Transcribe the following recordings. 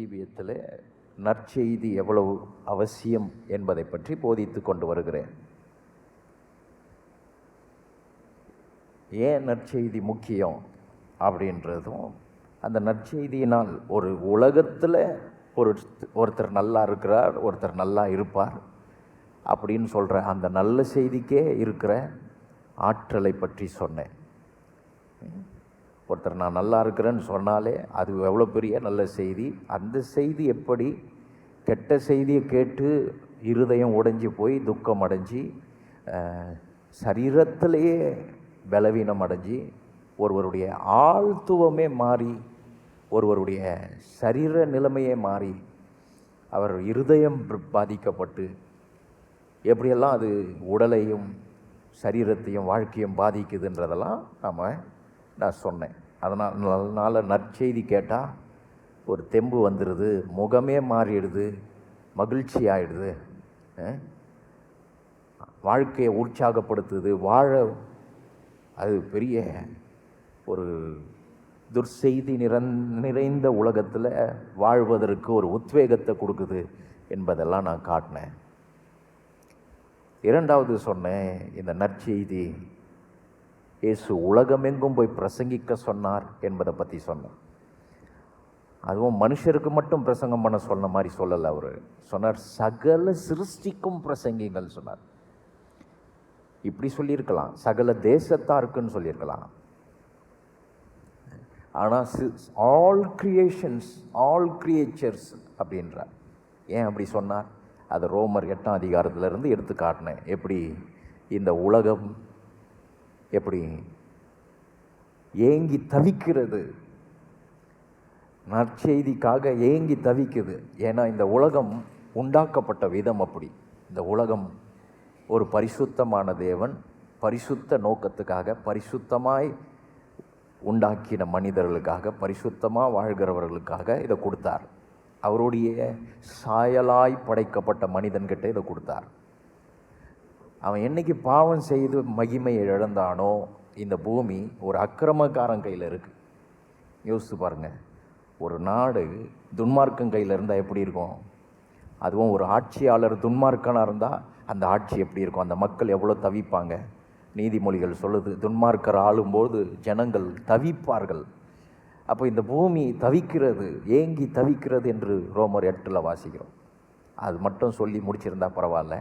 ஜீவியத்தில் நற்செய்தி எவ்வளவு அவசியம் என்பதை பற்றி போதித்து கொண்டு வருகிறேன். ஏன் நற்செய்தி முக்கியம் அப்படின்றதும், அந்த நற்செய்தியினால் ஒரு உலகத்தில் ஒருத்தர் நல்லா இருக்கிறார், ஒருத்தர் நல்லா இருப்பார் அப்படின்னு சொல்கிற அந்த நல்ல செய்திக்கே இருக்கிற ஆற்றலை பற்றி சொன்னேன். ஒருத்தர் நான் நல்லா இருக்கிறேன்னு சொன்னாலே அது எவ்வளோ பெரிய நல்ல செய்தி. அந்த செய்தி எப்படி கெட்ட செய்தியை கேட்டு இருதயம் உடைஞ்சி போய் துக்கம் அடைஞ்சி சரீரத்திலேயே பலவீனம் அடைஞ்சி ஒருவருடைய ஆழ்த்துவமே மாறி, ஒருவருடைய சரீர நிலைமையே மாறி, அவர் இருதயம் பாதிக்கப்பட்டு எப்படியெல்லாம் அது உடலையும் சரீரத்தையும் வாழ்க்கையும் பாதிக்குதுன்றதெல்லாம் நான் சொன்னேன். அதனால் நற்செய்தி கேட்டால் ஒரு தெம்பு வந்துடுது, முகமே மாறிடுது, மகிழ்ச்சி ஆகிடுது, வாழ்க்கையை உற்சாகப்படுத்துது. அது பெரிய ஒரு துர்செய்தி நிறைந்த உலகத்தில் வாழ்வதற்கு ஒரு உத்வேகத்தை கொடுக்குது என்பதெல்லாம் நான் காட்டினேன். இரண்டாவது சொன்னேன், இந்த நற்செய்தி இயேசு உலகமெங்கும் போய் பிரசங்கிக்க சொன்னார் என்பதை பற்றி சொன்னேன். அதுவும் மனுஷருக்கு மட்டும் பிரசங்கம் பண்ண சொன்ன மாதிரி சொல்லலை. அவர் சொன்னார், சகல சிருஷ்டிக்கும் பிரசங்கிங்கள் சொன்னார். இப்படி சொல்லியிருக்கலாம், சகல தேசத்தாருக்குன்னு சொல்லியிருக்கலாம். ஆனால் ஆல் கிரியேஷன்ஸ், ஆல் கிரியேச்சர்ஸ் அப்படின்றார். ஏன் அப்படி சொன்னார்? அது ரோமர் 8ஆம் அதிகாரத்திலிருந்து எடுத்து காட்டினேன். எப்படி இந்த உலகம் எப்படி ஏங்கி தவிக்கிறது, நற்செய்திக்காக ஏங்கி தவிக்குது. ஏன்னா இந்த உலகம் உண்டாக்கப்பட்ட விதம் அப்படி. இந்த உலகம் ஒரு பரிசுத்தமான தேவன் பரிசுத்த நோக்கத்துக்காக, பரிசுத்தமாய் உண்டாக்கின மனிதர்களுக்காக, பரிசுத்தமாக வாழ்கிறவர்களுக்காக இதை கொடுத்தார். அவருடைய சாயலாய் படைக்கப்பட்ட மனிதன்கிட்ட இதை கொடுத்தார். அவன் என்னைக்கு பாவம் செய்து மகிமையை இழந்தானோ, இந்த பூமி ஒரு அக்கிரமக்காரன் கையில் இருக்குது. யோசித்து பாருங்கள், ஒரு நாடு துன்மார்க்கன் கையில் இருந்தால் எப்படி இருக்கும்? அதுவும் ஒரு ஆட்சியாளர் துன்மார்க்கனாக இருந்தால் அந்த ஆட்சி எப்படி இருக்கும்? அந்த மக்கள் எவ்வளோ தவிப்பாங்க? நீதிமொழிகள் சொல்லுது, துன்மார்க்கர் ஆளும்போது ஜனங்கள் தவிப்பார்கள். அப்போ இந்த பூமி தவிக்கிறது, ஏங்கி தவிக்கிறது என்று ரோமர் 8 வாசிக்கிறோம். அது மட்டும் சொல்லி முடிச்சிருந்தா பரவாயில்ல.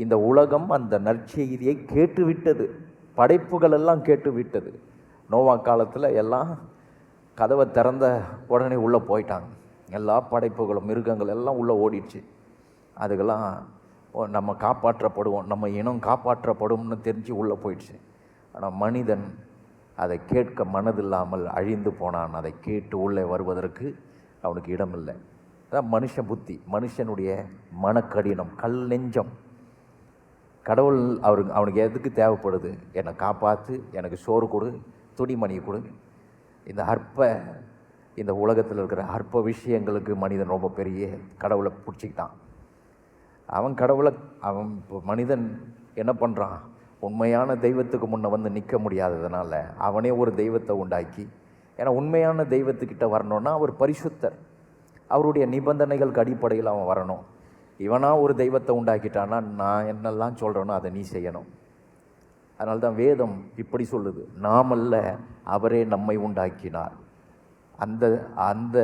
இந்த உலகம் அந்த நற்செய்தியை கேட்டுவிட்டது, படைப்புகள் எல்லாம் கேட்டுவிட்டது. நோவா காலத்தில் எல்லாம் கதவை திறந்த உடனே உள்ளே போயிட்டாங்க. எல்லா படைப்புகளும், மிருகங்கள் எல்லாம் உள்ளே ஓடிடுச்சு. அதுக்கெல்லாம் நம்ம காப்பாற்றப்படுவோம், நம்ம இனம் காப்பாற்றப்படும்னு தெரிஞ்சு உள்ளே போயிடுச்சு. ஆனால் மனிதன் அதை கேட்க மனதில்லாமல் அழிந்து போனான். அதை கேட்டு உள்ளே வருவதற்கு அவனுக்கு இடமில்லை. அதான் மனுஷ புத்தி, மனுஷனுடைய மனக்கடினம், கல் நெஞ்சம். கடவுள் அவனுக்கு எதுக்கு தேவைப்படுது? என்னை காப்பாற்று, எனக்கு சோறு கொடு, துணிமணி கொடு. இந்த உலகத்தில் இருக்கிற அற்ப விஷயங்களுக்கு மனிதன் ரொம்ப பெரிய கடவுளை பிடிச்சிக்கிட்டான். மனிதன் என்ன பண்ணுறான்? உண்மையான தெய்வத்துக்கு முன்னே வந்து நிற்க முடியாததுனால அவனே ஒரு தெய்வத்தை உண்டாக்கி, ஏன்னா உண்மையான தெய்வத்துக்கிட்ட வரணுன்னா அவர் பரிசுத்தர், அவருடைய நிபந்தனைகளுக்கு அடிப்படையில் அவன் வரணும். இவனாக ஒரு தெய்வத்தை உண்டாக்கிட்டான்னா நான் என்னெல்லாம் சொல்கிறேனோ அதை நீ செய்யணும். அதனால தான் வேதம் இப்படி சொல்லுது, நாமல்ல அவரே நம்மை உண்டாக்கினார். அந்த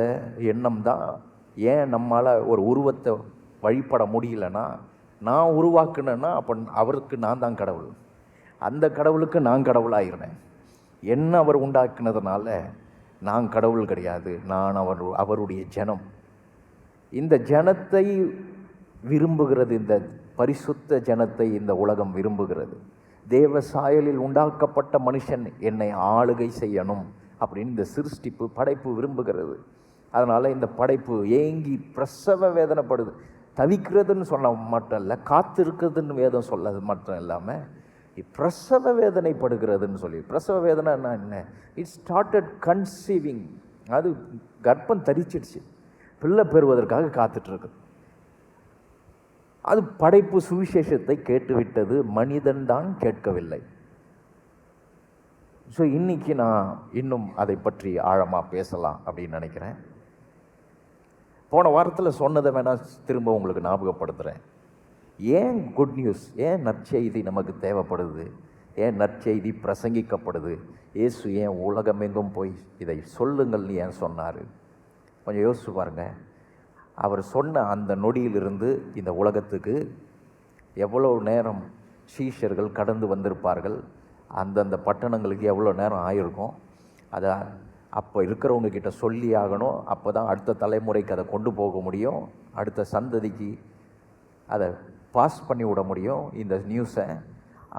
எண்ணம் தான். ஏன் நம்மளால் ஒரு உருவத்தை வழிபட முடியலன்னா, நான் உருவாக்குனேன்னா அப்போ அவருக்கு நான் தான் கடவுள், அந்த கடவுளுக்கு நான் கடவுளாகிறேன். என்ன அவர் உண்டாக்குனதுனால நான் கடவுள் கிடையாது, நான் அவருடைய ஜனம். இந்த ஜனத்தை விரும்புகிறது, இந்த பரிசுத்த ஜனத்தை இந்த உலகம் விரும்புகிறது. தேவ சாயலில் உண்டாக்கப்பட்ட மனுஷன் என்னை ஆளுகை செய்யணும் அப்படின்னு இந்த சிருஷ்டிப்பு, படைப்பு விரும்புகிறது. அதனால் இந்த படைப்பு ஏங்கி பிரசவ வேதனைப்படுது. தவிக்கிறதுன்னு சொல்ல மட்டும் இல்லை, காத்திருக்கிறதுன்னு வேதம் சொல்லது மட்டும் இல்லாமல் பிரசவ வேதனைப்படுகிறதுன்னு சொல்லி. பிரசவ வேதனைன்னா என்ன? It started conceiving. அது கர்ப்பம் தரிச்சிடுச்சு, பிள்ளை பெறுவதற்காக காத்துட்ருக்கு. அது படைப்பு சுவிசேஷத்தை கேட்டுவிட்டது, மனிதன் தான் கேட்கவில்லை. ஸோ இன்றைக்கி நான் இன்னும் அதை பற்றி ஆழமாக பேசலாம் அப்படின்னு நினைக்கிறேன். போன வாரத்தில் சொன்னதை வேணால் திரும்ப உங்களுக்கு ஞாபகப்படுத்துகிறேன். ஏன் குட் நியூஸ், ஏன் நற்செய்தி நமக்கு தேவைப்படுது, ஏன் நற்செய்தி பிரசங்கிக்கப்படுது, இயேசு ஏன் உலகமெங்கும் போய் இதை சொல்லுங்கள்னு ஏன் சொன்னார்? கொஞ்சம் யோசிச்சு பாருங்கள். அவர் சொன்ன அந்த நொடியிலிருந்து இந்த உலகத்துக்கு எவ்வளோ நேரம் சீஷர்கள் கடந்து வந்திருப்பார்கள், அந்தந்த பட்டணங்களுக்கு எவ்வளோ நேரம் ஆகிருக்கும். அதை அப்போ இருக்கிறவங்க கிட்ட சொல்லி ஆகணும். அப்போ தான் அடுத்த தலைமுறைக்கு அதை கொண்டு போக முடியும், அடுத்த சந்ததிக்கு அதை பாஸ் பண்ணி விட முடியும் இந்த நியூஸை.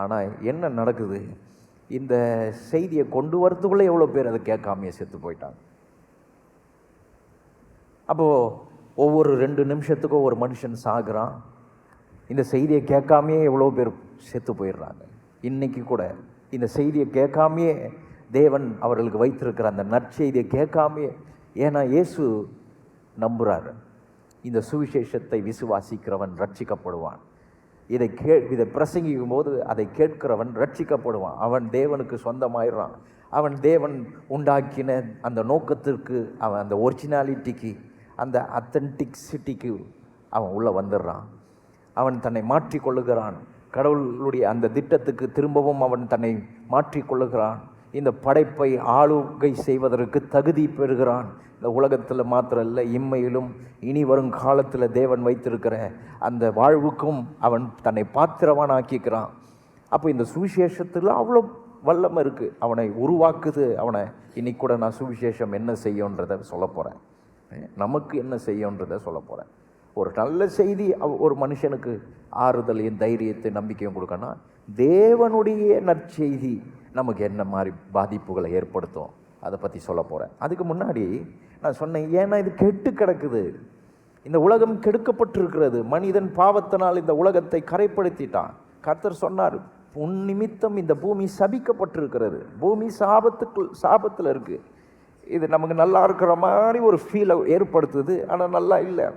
ஆனால் என்ன நடக்குது, இந்த செய்தியை கொண்டு வரத்துக்குள்ளே எவ்வளோ பேர் அதை கேட்காமையே செத்து போயிட்டாங்க. அப்போது ஒவ்வொரு 2 நிமிஷத்துக்கும் ஒரு மனுஷன் சாகுறான். இந்த செய்தியை கேட்காமையே எவ்வளோ பேர் செத்து போயிடுறாங்க. இன்றைக்கி கூட இந்த செய்தியை கேட்காமையே தேவன் அவர்களுக்கு வைத்திருக்கிற அந்த நற்செய்தியை கேட்காமையே, ஏன்னா இயேசு நம்புகிறார், இந்த சுவிசேஷத்தை விசுவாசிக்கிறவன் ரட்சிக்கப்படுவான். இதை பிரசங்கிக்கும் போது அதை கேட்கிறவன் ரட்சிக்கப்படுவான். அவன் தேவனுக்கு சொந்தமாயிடுறான். அவன் தேவன் உண்டாக்கின அந்த நோக்கத்திற்கு, அவன் அந்த ஒரிஜினாலிட்டிக்கு, அந்த அத்தன்டிசிட்டிக்கு அவன் உள்ளே வந்துடுறான். அவன் தன்னை மாற்றிக்கொள்ளுகிறான். கடவுளுடைய அந்த திட்டத்துக்கு திரும்பவும் அவன் தன்னை மாற்றிக்கொள்ளுகிறான். இந்த படைப்பை ஆளுகை செய்வதற்கு தகுதி பெறுகிறான். இந்த உலகத்தில் மாத்திரம் இல்லை, இம்மையிலும் இனி வரும் காலத்தில் தேவன் வைத்திருக்கிற அந்த வாழ்வுக்கும் அவன் தன்னை பாத்திரவான் ஆக்கிக்கிறான். அப்போ இந்த சுவிசேஷத்தில் அவ்வளோ வல்லமை இருக்குது, அவனை உருவாக்குது. அவனை இன்னைக்கு கூட நான் சுவிசேஷம் என்ன செய்யுன்றதை சொல்ல போகிறேன், நமக்கு என்ன செய்யுன்றதை சொல்ல போகிறேன். ஒரு நல்ல செய்தி ஒரு மனுஷனுக்கு ஆறுதலையும் தைரியத்தை நம்பிக்கையும் கொடுக்கணும். தேவனுடைய நற்செய்தி நமக்கு என்ன மாதிரி பாதிப்புகளை ஏற்படுத்தும் அதை பற்றி சொல்ல போகிறேன். அதுக்கு முன்னாடி நான் சொன்னேன், ஏன்னா இது கெட்டு கிடக்குது, இந்த உலகம் கெடுக்கப்பட்டிருக்கிறது. மனிதன் பாவத்தினால் இந்த உலகத்தை கரைப்படுத்திட்டான். கர்த்தர் சொன்னார், உன் நிமித்தம் இந்த பூமி சபிக்கப்பட்டிருக்கிறது, பூமி சாபத்தில் இருக்குது. இது நமக்கு நல்லா இருக்கிற மாதிரி ஒரு ஃபீலை ஏற்படுத்துது, ஆனால் நல்லா இல்லை.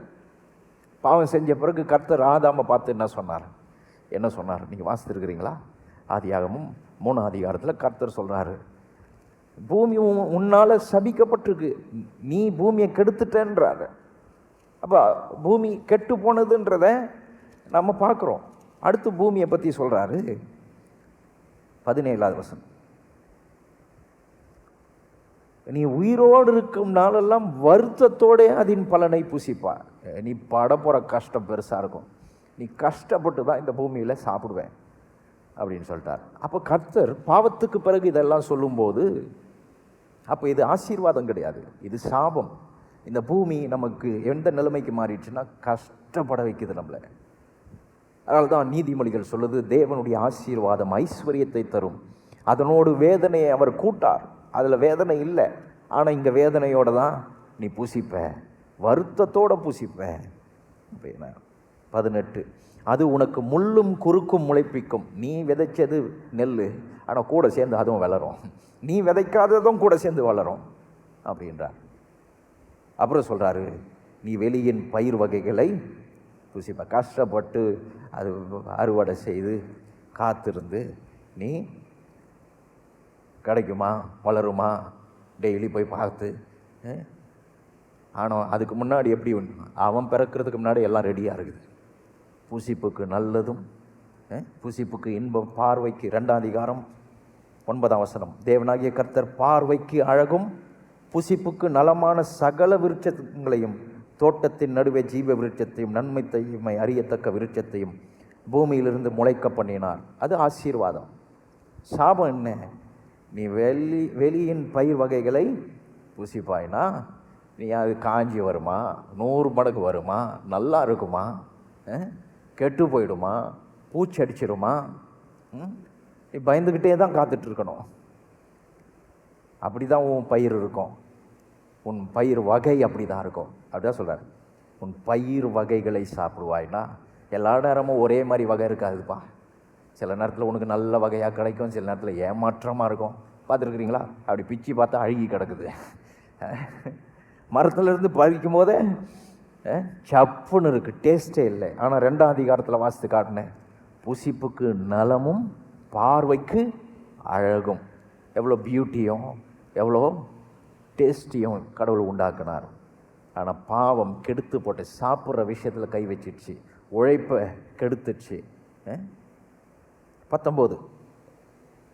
பாவம் செஞ்ச பிறகு கர்த்தர் ஆதாமை பார்த்து என்ன சொன்னார்? நீங்கள் வாசித்திருக்கிறீங்களா? ஆதியாகமம் 3 அதிகாரத்தில் கர்த்தர் சொல்கிறாரு, பூமி உன்னால் சபிக்கப்பட்டிருக்கு, நீ பூமியை கெடுத்துட்டேன்றாரு. அப்போ பூமி கெட்டு போனதுன்றத நம்ம பார்க்குறோம். அடுத்து பூமியை பற்றி சொல்கிறாரு, 17வது வசனம், நீ உயிரோடு இருக்கும் நாளெல்லாம் வருத்தத்தோடு அதன் பலனை புசிப்பா. நீ பட போகிற கஷ்டம் பெருசாக இருக்கும், நீ கஷ்டப்பட்டு தான் இந்த பூமியில் சாப்பிடுவேன் அப்படின்னு சொல்லிட்டார். அப்போ கர்த்தர் பாவத்துக்கு பிறகு இதெல்லாம் சொல்லும்போது, அப்போ இது ஆசீர்வாதம் கிடையாது, இது சாபம். இந்த பூமி நமக்கு எந்த நிலைமைக்கு மாறிடுச்சுன்னா கஷ்டப்பட வைக்குது நம்மளை. அதனால தான் நீதிமொழிகள் சொல்லுது, தேவனுடைய ஆசீர்வாதம் ஐஸ்வர்யத்தை தரும், அதனோடு வேதனையை அவர் கூட்டார். அதில் வேதனை இல்லை, ஆனால் இங்கே வேதனையோடு தான் நீ புசிப்ப, வருத்தத்தோடு புசிப்ப அப்படின்னா. 18, அது உனக்கு முள்ளும் குறுக்கும் முளைப்பிக்கும். நீ விதைச்சது நெல், ஆனால் கூட சேர்ந்து அதுவும் வளரும், நீ விதைக்காததும் கூட சேர்ந்து வளரும் அப்படின்றார். அப்புறம் சொல்கிறாரு, நீ வெளியின் பயிர் வகைகளை புசிப்ப. கஷ்டப்பட்டு அது அறுவடை செய்து காத்திருந்து நீ கிடைக்குமா, வளருமா, டெய்லி போய் பார்த்து. ஆனால் அதுக்கு முன்னாடி எப்படி, அவன் பிறக்கிறதுக்கு முன்னாடி எல்லாம் ரெடியாக இருக்குது. புசிப்புக்கு நல்லதும் புசிப்புக்கு இன்பம், பார்வைக்கு 2 அதிகாரம் 9 வசனம், தேவனாகிய கர்த்தர் பார்வைக்கு அழகும் புசிப்புக்கு நலமான சகல விருட்சங்களையும், தோட்டத்தின் நடுவே ஜீவ விருட்சத்தையும் நன்மை தீமை அறியத்தக்க விருட்சத்தையும் பூமியிலிருந்து முளைக்க பண்ணினார். அது ஆசீர்வாதம். சாபம் என்ன? நீ வெளியின் பயிர் வகைகளை புசிப்பாயினா நீ அது காஞ்சி வருமா, 100 மடங்கு வருமா, நல்லா இருக்குமா, கெட்டு போயிடுமா, பூச்சி அடிச்சிடுமா, நீ பயந்துக்கிட்டே தான் காத்துட்ருக்கணும். அப்படி தான் உன் பயிர் இருக்கும், உன் பயிர் வகை அப்படி தான் இருக்கும். அப்படிதான் சொல்கிறார், உன் பயிர் வகைகளை சாப்பிடுவாய்னா. எல்லா நேரமும் ஒரே மாதிரி வகை இருக்காதுப்பா. சில நேரத்தில் உனக்கு நல்ல வகையாக கிடைக்கும், சில நேரத்தில் ஏமாற்றமாக இருக்கும். பார்த்துருக்குறீங்களா? அப்படி பிச்சு பார்த்தா அழுகி கிடக்குது. மரத்துலேருந்து பறிக்கும் போதே சப்புன்னு இருக்குது, டேஸ்ட்டே இல்லை. ஆனால் 2ஆம் அதிகாரத்தில் வாசித்து காட்டினேன், புசிப்புக்கு நலமும் பார்வைக்கு அழகும். எவ்வளோ பியூட்டியும் எவ்வளோ டேஸ்டியும் கடவுள் உண்டாக்குனார். ஆனால் பாவம் கெடுத்து போட்டு சாப்பிட்ற விஷயத்தில் கை வச்சிடுச்சு, உழைப்பை கெடுத்துச்சு. 19,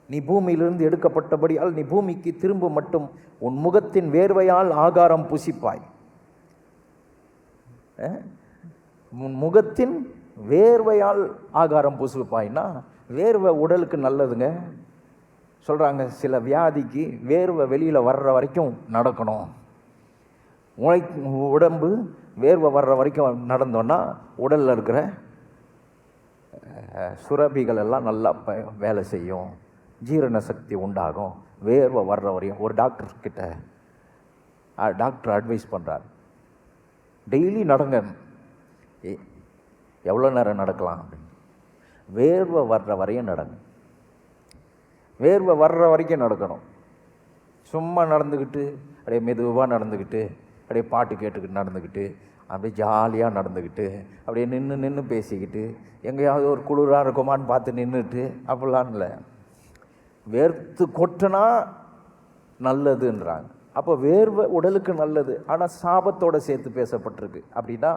நீ பூமியிலிருந்து எடுக்கப்பட்டபடியால் நீ பூமிக்கு திரும்ப மட்டும் உன் முகத்தின் வேர்வையால் ஆகாரம் புசிப்பாய். உன் முகத்தின் வேர்வையால் ஆகாரம் புசிப்பாய்னா வேர்வை உடலுக்கு நல்லதுங்க சொல்கிறாங்க. சில வியாதிக்கு வேர்வை வெளியில் வர்ற வரைக்கும் நடக்கணும். உடம்பு வேர்வை வர்ற வரைக்கும் நடந்தோன்னா உடலில் இருக்கிற சுரபிகள் எல்லாம் நல்லா வேலை செய்யும், ஜீரண சக்தி உண்டாகும். வேர்வை வர்ற வரையும் ஒரு டாக்டர் அட்வைஸ் பண்ணுறார், டெய்லி நடங்க. எவ்வளோ நேரம் நடக்கலாம் அப்படின்னு. வேர்வை வர்ற வரையும் நடங்க. வேர்வை வர்ற வரைக்கும் நடக்கணும். சும்மா நடந்துக்கிட்டு அப்படியே மெதுவாக நடந்துக்கிட்டு அப்படியே பாட்டு கேட்டுக்கிட்டு நடந்துக்கிட்டு அப்படியே ஜாலியாக நடந்துக்கிட்டு அப்படியே நின்று பேசிக்கிட்டு எங்கேயாவது ஒரு குளிராக இருக்குமான்னு பார்த்து நின்றுட்டு அப்படிலாம் இல்லை. வேர்த்து கொட்டினா நல்லதுன்றாங்க. அப்போ வேர்வை உடலுக்கு நல்லது, ஆனால் சாபத்தோடு சேர்த்து பேசப்பட்டிருக்கு. அப்படின்னா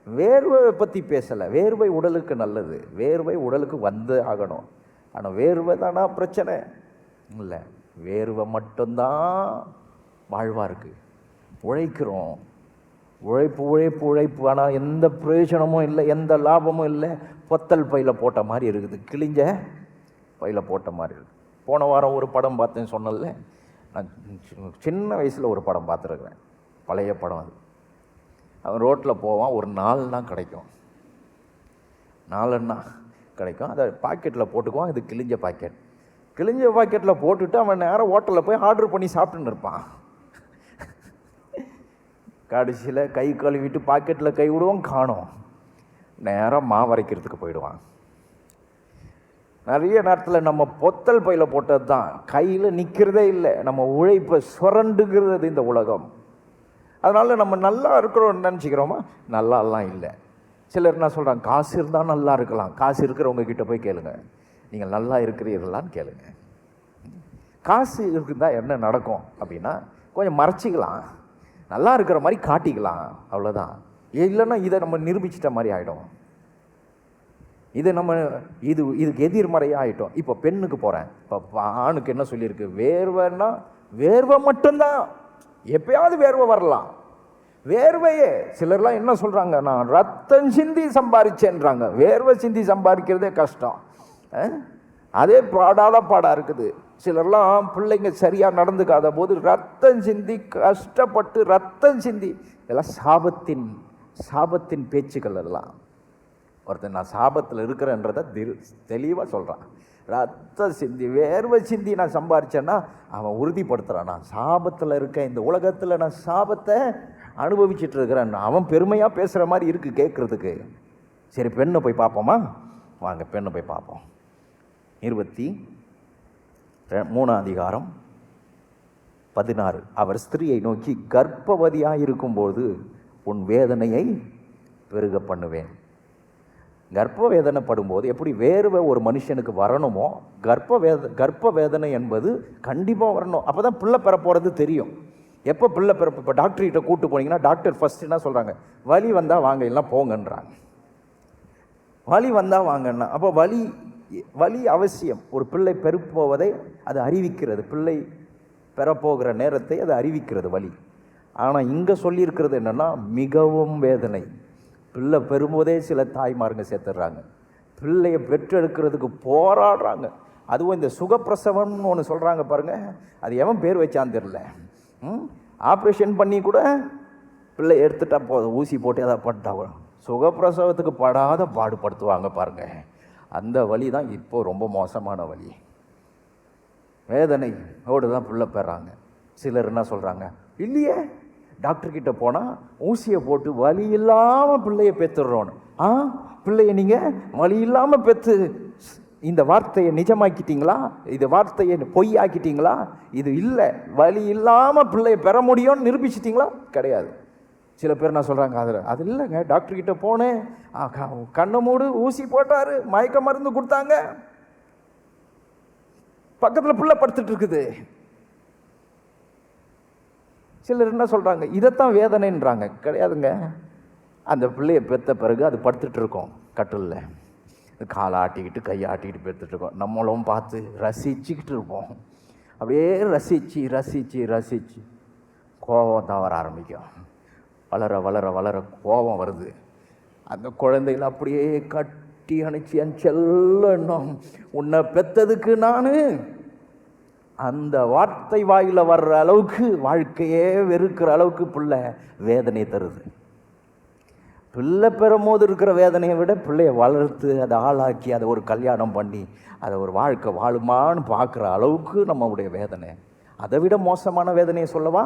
வேர்வை பற்றி பேசலை. வேர்வை உடலுக்கு நல்லது, வேர்வை உடலுக்கு வந்து ஆகணும். ஆனால் வேர்வை தானா பிரச்சனை இல்லை, வேர்வை மட்டும்தான் வாழ்வாக இருக்குது. உழைக்கிறோம், உழைப்பு, ஆனால் எந்த பிரயோஜனமும் இல்லை, எந்த லாபமும் இல்லை. பொத்தல் பையில் போட்ட மாதிரி இருக்குது, கிழிஞ்ச பையில் போட்ட மாதிரி இருக்குது. போன வாரம் ஒரு படம் பார்த்தேன்னு சொன்னல, நான் சின்ன வயசில் ஒரு படம் பார்த்துருக்குறேன், பழைய படம். அது அவன் ரோட்டில் போவான், ஒரு 4 கிடைக்கும், 4 கிடைக்கும். அதை பாக்கெட்டில் போட்டுக்குவான். இது கிழிஞ்ச பாக்கெட்டில் போட்டுட்டு அவன் நேரம் ஹோட்டலில் போய் ஆர்டர் பண்ணி சாப்பிட்டுன்னு இருப்பான். கடைசியில் கை கழுவிட்டு பாக்கெட்டில் கை விடுவான், காணும். நேரம் மாவரைக்கிறதுக்கு போயிடுவான். நிறைய நேரத்தில் நம்ம பொத்தல் பையில் போட்டது தான் கையில் நிற்கிறதே இல்லை. நம்ம உழைப்பை சுரண்டுகிறது இந்த உலகம். அதனால் நம்ம நல்லா இருக்கிறோம்னு நினச்சிக்கிறோமா? நல்லாலாம் இல்லை. சிலர் என்ன சொல்கிறாங்க, காசு இருந்தால் நல்லா இருக்கலாம். காசு இருக்கிறவங்க கிட்ட போய் கேளுங்க, நீங்கள் நல்லா இருக்கிறீர்களான்னு கேளுங்க. காசு இருக்குதா என்ன நடக்கும் அப்படின்னா, கொஞ்சம் மறைச்சிக்கலாம், நல்லா இருக்கிற மாதிரி காட்டிக்கலாம், அவ்வளோதான். இல்லைன்னா இதை நம்ம நிரூபிச்சிட்ட மாதிரி ஆகிடும். இதுக்கு எதிர்மறையாக ஆகிட்டோம். இப்போ பெண்ணுக்கு போகிறேன். இப்போ ஆணுக்கு என்ன சொல்லியிருக்கு, வேர்வைன்னா வேர்வை மட்டும்தான். எப்பயாவது வேர்வை வரலாம். வேர்வையே சிலர்லாம் என்ன சொல்கிறாங்க, நான் ரத்தம் சிந்தி சம்பாதிச்சேன்றாங்க. வேர்வை சிந்தி சம்பாதிக்கிறதே கஷ்டம். அதே பாடாக இருக்குது. சிலர்லாம் பிள்ளைங்க சரியாக நடந்துக்காத போது ரத்தம் சிந்தி கஷ்டப்பட்டு ரத்தம் சிந்தி, இதெல்லாம் சாபத்தின் பேச்சுக்கள். அதெல்லாம் ஒருத்தன் நான் சாபத்தில் இருக்கிறேன்றதை தெளிவாக சொல்கிறான். ரத்தம் சிந்தி வேர்வை சிந்தி நான் சம்பாரிச்சேன்னா அவன் உறுதிப்படுத்துகிறான், நான் சாபத்தில் இருக்கேன், இந்த உலகத்தில் நான் சாபத்தை அனுபவிச்சுட்டு இருக்கிறேன். அவன் பெருமையாக பேசுகிற மாதிரி இருக்குது கேட்குறதுக்கு. சரி, பெண்ணை போய் பார்ப்போமா? வாங்க பெண்ணை போய் பார்ப்போம். 23:16. அவர் ஸ்திரியை நோக்கி, கர்ப்பவதியாக இருக்கும்போது உன் வேதனையை பெருக பண்ணுவேன். கர்ப்ப வேதனை படும்போது எப்படி வேர்வை ஒரு மனுஷனுக்கு வரணுமோ, கர்ப்ப வேதனை என்பது கண்டிப்பாக வரணும். அப்போ தான் பிள்ளை பெற போகிறது தெரியும். எப்போ பிள்ளை பிறப்பு? இப்போ டாக்டர்கிட்ட கூப்பிட்டு போனீங்கன்னா டாக்டர் ஃபஸ்ட்டு என்ன சொல்கிறாங்க, வலி வந்தால் வாங்க, எல்லாம் போங்கன்றாங்க. வலி வந்தால் வாங்கன்னா, அப்போ வலி அவசியம். ஒரு பிள்ளை பெறப்போவதை அது அறிவிக்கிறது, பிள்ளை பெறப்போகிற நேரத்தை அது அறிவிக்கிறது வலி. ஆனால் இங்கே சொல்லியிருக்கிறது என்னென்னா, மிகவும் வேதனை. பிள்ளை பெறும்போதே சில தாய்மாருங்க சேர்த்துடுறாங்க, பிள்ளையை பெற்றெடுக்கிறதுக்கு போராடுறாங்க. அதுவும் இந்த சுகப்பிரசவம்னு ஒன்று சொல்கிறாங்க பாருங்கள், அது எவன் பேர் வச்சான்னு தெரில. ஆப்ரேஷன் பண்ணி கூட பிள்ளை எடுத்துட்டா போதும், ஊசி போட்டு எதாவது பட்டா சுகப்பிரசவத்துக்கு படாத பாடுபடுத்துவாங்க பாருங்கள். அந்த வலி தான் இப்போது ரொம்ப மோசமான வலி. வேதனையோடு தான் பிள்ளை பெறாங்க. சிலர் என்ன சொல்கிறாங்க, இல்லையே டாக்டர்கிட்ட போனால் ஊசியை போட்டு வலி இல்லாமல் பிள்ளையை பெற்றுடுறோன்னு. பிள்ளையை நீங்கள் வலி இல்லாமல் பெற்று இந்த வார்த்தையை நிஜமாக்கிட்டீங்களா? இது வார்த்தையை பொய்யாக்கிட்டீங்களா? இது இல்லை, வலி இல்லாமல் பிள்ளையை பெற முடியும்னு நிரூபிச்சிட்டிங்களா? கிடையாது. சில பேர் என்ன சொல்கிறாங்க, அது இல்லைங்க, டாக்டர்கிட்ட போனேன், கண்ணை மூடு, ஊசி போட்டார், மயக்க மருந்து கொடுத்தாங்க, பக்கத்தில் பிள்ளை படுத்துட்டு இருக்குது. சிலர் என்ன சொல்கிறாங்க, இதைத்தான் வேதனைன்றாங்க. கிடையாதுங்க. அந்த பிள்ளையை பெற்ற பிறகு அது படுத்துட்டு இருக்கோம் கட்டிலில், காலை ஆட்டிக்கிட்டு கையை ஆட்டிக்கிட்டு பெற்றுட்டு இருக்கோம். நம்மளும் பார்த்து ரசிச்சுக்கிட்டு இருப்போம். அப்படியே ரசித்து ரசித்து ரசித்து கோபம் தான் வர ஆரம்பிக்கும். வளர வளர வளர கோபம் வருது. அந்த குழந்தைகளை அப்படியே கட்டி அணைச்சி, என் செல்லம் உன்னை பெற்றதுக்கு நான், அந்த வார்த்தை வாயில் வர்ற அளவுக்கு வாழ்க்கையே வெறுக்கிற அளவுக்கு பிள்ளை வேதனை தருது. பிள்ளை பெறும் போது இருக்கிற வேதனையை விட பிள்ளையை வளர்த்து அதை ஆளாக்கி அதை ஒரு கல்யாணம் பண்ணி அதை ஒரு வாழ்க்கை வாழுமான்னு பார்க்குற அளவுக்கு நம்மளுடைய வேதனை. அதை விட மோசமான வேதனையை சொல்லவா?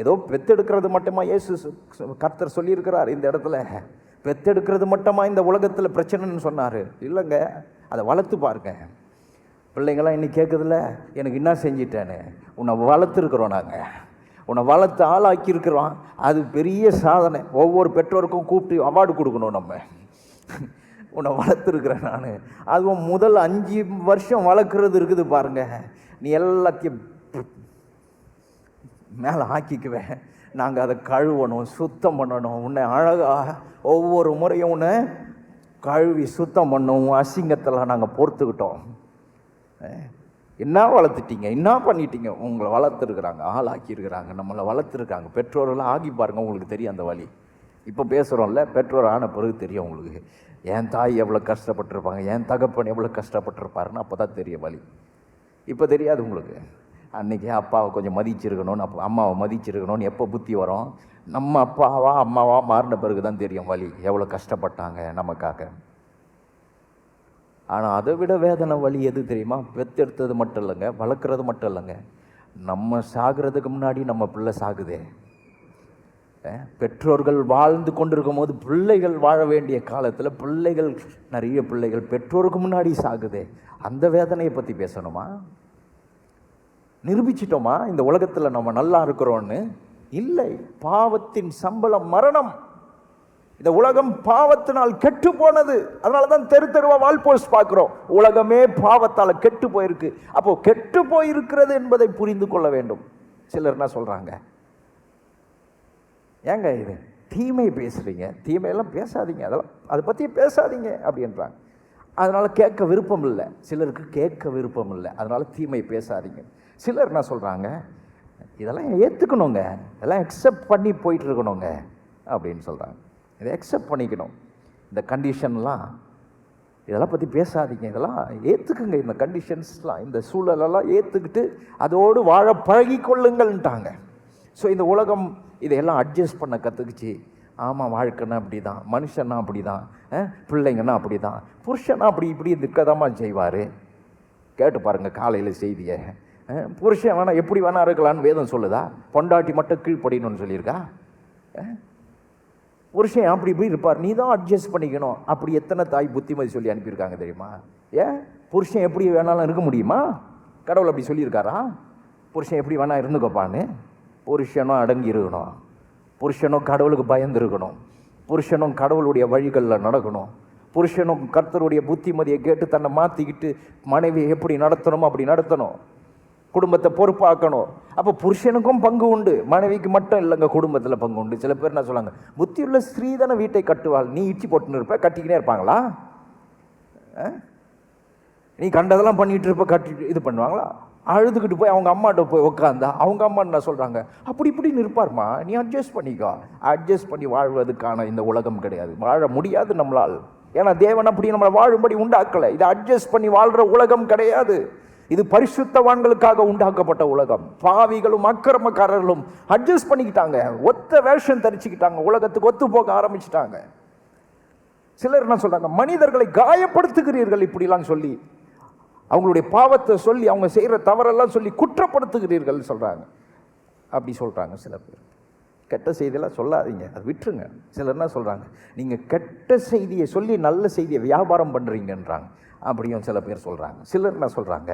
ஏதோ பெத்தெடுக்கிறது மட்டுமா இயேசு கர்த்தர் சொல்லியிருக்கிறார் இந்த இடத்துல? பெத்தெடுக்கிறது மட்டுமா இந்த உலகத்தில் பிரச்சனைன்னு சொன்னார்? இல்லைங்க, அதை வளர்த்து பாருங்க. பிள்ளைங்களாம் இன்னைக்கு கேட்குதுல்ல, எனக்கு என்ன செஞ்சிட்டேன்னு. உன்னை வளர்த்துருக்குறோம், நாங்கள் உன்னை வளர்த்து ஆளாக்கியிருக்கிறோம். அது பெரிய சாதனை. ஒவ்வொரு பெற்றோருக்கும் கூப்பிட்டு அவார்டு கொடுக்கணும். நம்ம உன்னை வளர்த்துருக்குறேன் நான். அதுவும் முதல் 5 வருஷம் வளர்க்குறது இருக்குது பாருங்க. நீ எல்லாத்தையும் மேலே ஆக்கிக்குவேன். நாங்கள் அதை கழுவணும், சுத்தம் பண்ணணும். உன்னை அழகாக ஒவ்வொரு முறையும் உன்னை கழுவி சுத்தம் பண்ணணும். அசிங்கத்தெல்லாம் நாங்கள் பொறுத்துக்கிட்டோம். என்ன வளர்த்துட்டீங்க, என்ன பண்ணிட்டீங்க? உங்களை வளர்த்துருக்குறாங்க, ஆளாக்கியிருக்கிறாங்க, நம்மளை வளர்த்துருக்காங்க. பெற்றோரெல்லாம் ஆகி பாருங்கள், உங்களுக்கு தெரியும் அந்த வழி. இப்போ பேசுகிறோம்ல, பெற்றோர் ஆன பிறகு தெரியும் உங்களுக்கு. என் தாய் எவ்வளோ கஷ்டப்பட்டுருப்பாங்க, என் தகப்பன் எவ்வளோ கஷ்டப்பட்டுருப்பாருன்னு அப்போ தான் தெரியும் வழி. இப்போ தெரியாது உங்களுக்கு. அன்றைக்கி அப்பாவை கொஞ்சம் மதிச்சிருக்கணும்னு, அப்போ அம்மாவை மதிச்சிருக்கணும்னு எப்போ புத்தி வரும்? நம்ம அப்பாவா அம்மாவா மாறின பிறகு தான் தெரியும் வழி, எவ்வளோ கஷ்டப்பட்டாங்க நமக்காக. ஆனால் அதை விட வேதனை வலி எது தெரியுமா? பெத்தெடுத்தது மட்டும் இல்லைங்க, வளர்க்குறது மட்டும் இல்லைங்க, நம்ம சாகிறதுக்கு முன்னாடி நம்ம பிள்ளை சாகுதே. பெற்றோர்கள் வாழ்ந்து கொண்டிருக்கும் போது பிள்ளைகள் வாழ வேண்டிய காலத்தில் பிள்ளைகள், நிறைய பிள்ளைகள் பெற்றோருக்கு முன்னாடி சாகுதே. அந்த வேதனையை பற்றி பேசணுமா? நிரூபிச்சிட்டோமா இந்த உலகத்தில் நம்ம நல்லா இருக்கிறோன்னு? இல்லை. பாவத்தின் சம்பளம் மரணம். இந்த உலகம் பாவத்தினால் கெட்டு போனது. அதனால தான் தெரு தெருவா வால் போஸ்ட் பார்க்கிறோம். உலகமே பாவத்தால் கெட்டு போயிருக்கு. அப்போ கெட்டு போயிருக்கிறது என்பதை புரிந்து கொள்ள வேண்டும். சிலர் என்ன சொல்றாங்க, ஏங்க இது தீமை பேசுறீங்க, தீமையெல்லாம் பேசாதீங்க, அதெல்லாம் அதை பற்றி பேசாதீங்க அப்படின்றாங்க. அதனால கேட்க விருப்பம் இல்லை. சிலருக்கு கேட்க விருப்பம் இல்லை, அதனால தீமை பேசாதீங்க. சிலர் என்ன சொல்றாங்க, இதெல்லாம் ஏற்றுக்கணுங்க, இதெல்லாம் அக்செப்ட் பண்ணி போயிட்டு இருக்கணுங்க அப்படின்னு சொல்றாங்க. இதை அக்செப்ட் பண்ணிக்கணும். இந்த கண்டிஷன்லாம், இதெல்லாம் பற்றி பேசாதீங்க, இதெல்லாம் ஏற்றுக்குங்க, இந்த கண்டிஷன்ஸ்லாம், இந்த சூழலெல்லாம் ஏற்றுக்கிட்டு அதோடு வாழ பழகி கொள்ளுங்கள்ன்ட்டாங்க. ஸோ இந்த உலகம் இதையெல்லாம் அட்ஜஸ்ட் பண்ண கற்றுக்குச்சு. ஆமாம், வாழ்க்கைன்னா அப்படி தான், மனுஷன்னா அப்படி தான், பிள்ளைங்கன்னா அப்படி தான், புருஷனா அப்படி இப்படி இருக்கதாம்மா செய்வார். கேட்டு பாருங்கள் காலையில் செய்தியை. புருஷன் வேணா எப்படி வேணா இருக்கலான்னு வேதம் சொல்லுதா? பொண்டாட்டி மட்டும் கீழ்ப்படியணும்னு சொல்லியிருக்கா? புருஷன் அப்படி இப்படி இருப்பார், நீ தான் அட்ஜஸ்ட் பண்ணிக்கணும். அப்படி எத்தனை தாய் புத்திமதி சொல்லி அனுப்பியிருக்காங்க தெரியுமா? ஏன் புருஷன் எப்படி வேணாலும் இருக்க முடியுமா? கடவுள் அப்படி சொல்லியிருக்காரா? புருஷன் எப்படி வேணா இருந்துக்கப்பான்னு? புருஷனும் அடங்கி இருக்கணும், புருஷனும் கடவுளுக்கு பயந்து இருக்கணும், புருஷனும் கடவுளுடைய வழிகளில் நடக்கணும், புருஷனும் கர்த்தருடைய புத்திமதியை கேட்டு தன்னை மாற்றிக்கிட்டு மனைவியை எப்படி நடத்தணுமோ அப்படி நடத்தணும், குடும்பத்தை பொறுப்பாக்கணும். அப்போ புருஷனுக்கும் பங்கு உண்டு, மனைவிக்கு மட்டும் இல்லைங்க, குடும்பத்தில் பங்கு உண்டு. சில பேர் என்ன சொல்லுவாங்க, புத்தியுள்ள ஸ்திரீ தானே வீட்டை கட்டுவாள், நீ இச்சி போட்டுன்னு இருப்ப, கட்டிக்கினே இருப்பாங்களா? நீ கண்டதெல்லாம் பண்ணிட்டு இருப்ப, கட்டி இது பண்ணுவாங்களா? அழுதுகிட்டு போய் அவங்க அம்மாட்ட போய் உட்காந்தா அவங்க அம்மா என்ன சொல்கிறாங்க, அப்படி இப்படின்னு இருப்பார்மா, நீ அட்ஜஸ்ட் பண்ணிக்கோ. அட்ஜஸ்ட் பண்ணி வாழ்வதற்கான இந்த உலகம் கிடையாது, வாழ முடியாது நம்மளால். ஏன்னா தேவன் அப்படி நம்மளை வாழும்படி உண்டாக்கலை. இதை அட்ஜஸ்ட் பண்ணி வாழ்கிற உலகம் கிடையாது. இது பரிசுத்தவான்களுக்காக உண்டாக்கப்பட்ட உலகம். பாவிகளும் அக்கிரமக்காரர்களும் அட்ஜஸ்ட் பண்ணிக்கிட்டாங்க, ஒத்த வேஷம் தரிச்சுக்கிட்டாங்க, உலகத்துக்கு ஒத்து போக ஆரம்பிச்சுட்டாங்க. சிலர் என்ன சொல்றாங்க, மனிதர்களை காயப்படுத்துகிறீர்கள் இப்படிலாம் சொல்லி, அவங்களுடைய பாவத்தை சொல்லி, அவங்க செய்கிற தவறெல்லாம் சொல்லி குற்றப்படுத்துகிறீர்கள் சொல்றாங்க. அப்படி சொல்றாங்க சில பேர். கெட்ட செய்தியெல்லாம் சொல்லாதீங்க, அது விட்டுருங்க. சிலர் என்ன சொல்றாங்க, நீங்க கெட்ட செய்தியை சொல்லி நல்ல செய்தியை வியாபாரம் பண்றீங்கன்றாங்க. அப்படியும் சில பேர் சொல்றாங்க. சிலர் என்ன சொல்றாங்க,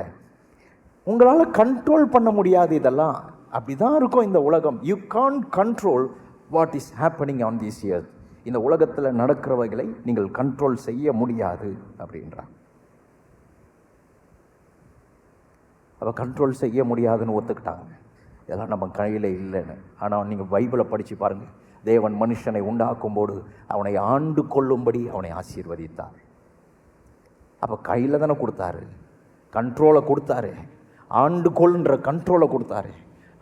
உங்களால் கண்ட்ரோல் பண்ண முடியாது இதெல்லாம். அப்படிதான் இருக்கும் இந்த உலகம். You can't control what is happening on this earth. இந்த உலகத்தில் நடக்கிறவைகளை நீங்கள் கண்ட்ரோல் செய்ய முடியாது அப்படின்றாங்க. அப்போ கண்ட்ரோல் செய்ய முடியாதுன்னு ஒத்துக்கிட்டாங்க. இதெல்லாம் நம்ம கையில் இல்லைன்னு. ஆனால் நீங்கள் பைபிளை படித்து பாருங்கள், தேவன் மனுஷனை உண்டாக்கும்போது அவனை ஆண்டு கொள்ளும்படி அவனை ஆசீர்வதித்தார். அப்போ கையில் தானே கொடுத்தாரு, கண்ட்ரோலை கொடுத்தாரு, ஆண்டு கொள்ளுன்ற கண்ட்ரோலை கொடுத்தாரு.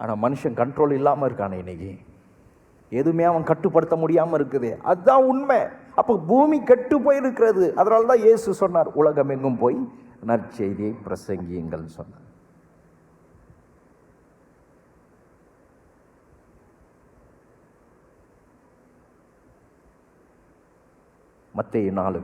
ஆனால் மனுஷன் கண்ட்ரோல் இல்லாமல் இருக்கானே இன்னைக்கு, எதுவுமே அவன் கட்டுப்படுத்த முடியாமல் இருக்குது. அதுதான் உண்மை. அப்போ பூமி கெட்டு போயிருக்கிறது. அதனால தான் இயேசு சொன்னார், உலகம் எங்கும் போய் நற்செய்தியை பிரசங்கியுங்கள் சொன்னார். மத்தேயு 4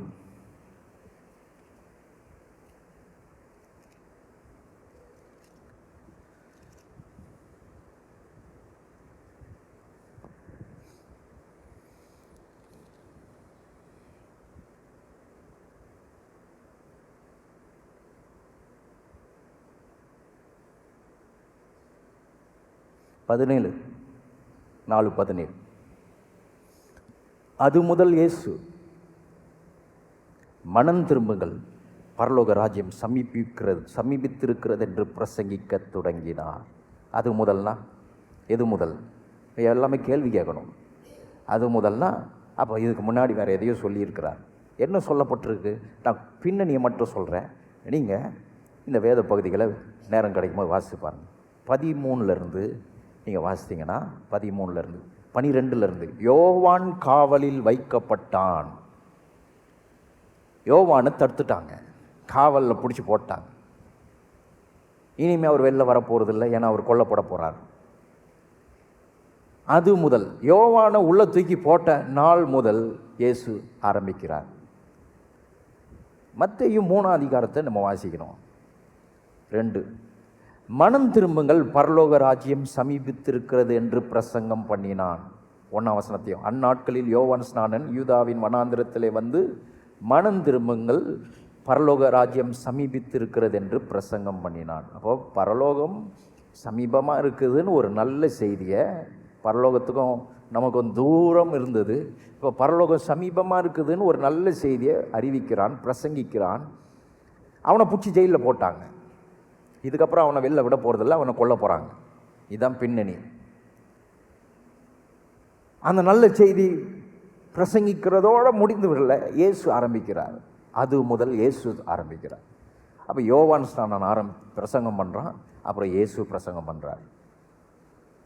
4:17. அது முதல் இயேசு, மனம் திரும்புங்கள், பரலோக ராஜ்யம் சமீபித்திருக்கிறது என்று பிரசங்கிக்க தொடங்கினார். அது முதல்னா எது முதல்? எல்லாமே கேள்வி கேட்கணும். அது முதல்னா அப்போ இதுக்கு முன்னாடி வேறு எதையோ சொல்லியிருக்கிறார். என்ன சொல்லப்பட்டிருக்கு? நான் பின்னணியை மட்டும் சொல்கிறேன். நீங்கள் இந்த வேத பகுதிகளை நேரம் கிடைக்கும்போது வாசித்து பாருங்கள். 13 நீங்கள் வாசித்தீங்கன்னா 13 12 யோவான் காவலில் வைக்கப்பட்டான். யோவானை தடுத்துட்டாங்க, காவலில் பிடிச்சி போட்டாங்க. இனிமேல் அவர் வெளில வரப்போகிறதில்லை, ஏன்னா அவர் கொல்லப்பட போகிறார். அது முதல் யோவானை உள்ள தூக்கி போட்ட நாள் முதல் இயேசு ஆரம்பிக்கிறார். மத்தேயு 3 அதிகாரத்தை நம்ம வாசிக்கிறோம். 2 மனம் திரும்புங்கள், பரலோக ராஜ்யம் சமீபித்திருக்கிறது என்று பிரசங்கம் பண்ணினான். 1ஆம் வசனத்தையும், அந்நாட்களில் யோவான் ஸ்நானன் யூதாவின் வனாந்திரத்திலே வந்து மனம் திரும்புங்கள், பரலோக ராஜ்யம் சமீபித்திருக்கிறது என்று பிரசங்கம் பண்ணினான். அப்போ பரலோகம் சமீபமாக இருக்குதுன்னு ஒரு நல்ல செய்தியை, பரலோகத்துக்கும் நமக்கும் தூரம் இருந்தது, இப்போ பரலோகம் சமீபமாக இருக்குதுன்னு ஒரு நல்ல செய்தியை அறிவிக்கிறான், பிரசங்கிக்கிறான். அவனை பிடிச்சி ஜெயிலில் போட்டாங்க. இதுக்கப்புறம் அவனை வெளில விட போகிறதில்ல, அவனை கொல்ல போகிறாங்க. இதுதான் பின்னணி. அந்த நல்ல செய்தி பிரசங்கிக்கிறதோடு முடிந்து விடல, இயேசு ஆரம்பிக்கிறார். அது முதல் இயேசு ஆரம்பிக்கிறார். அப்போ யோவான் ஸ்நானன் பிரசங்கம் பண்ணுறான், அப்புறம் இயேசு பிரசங்கம் பண்ணுறார்.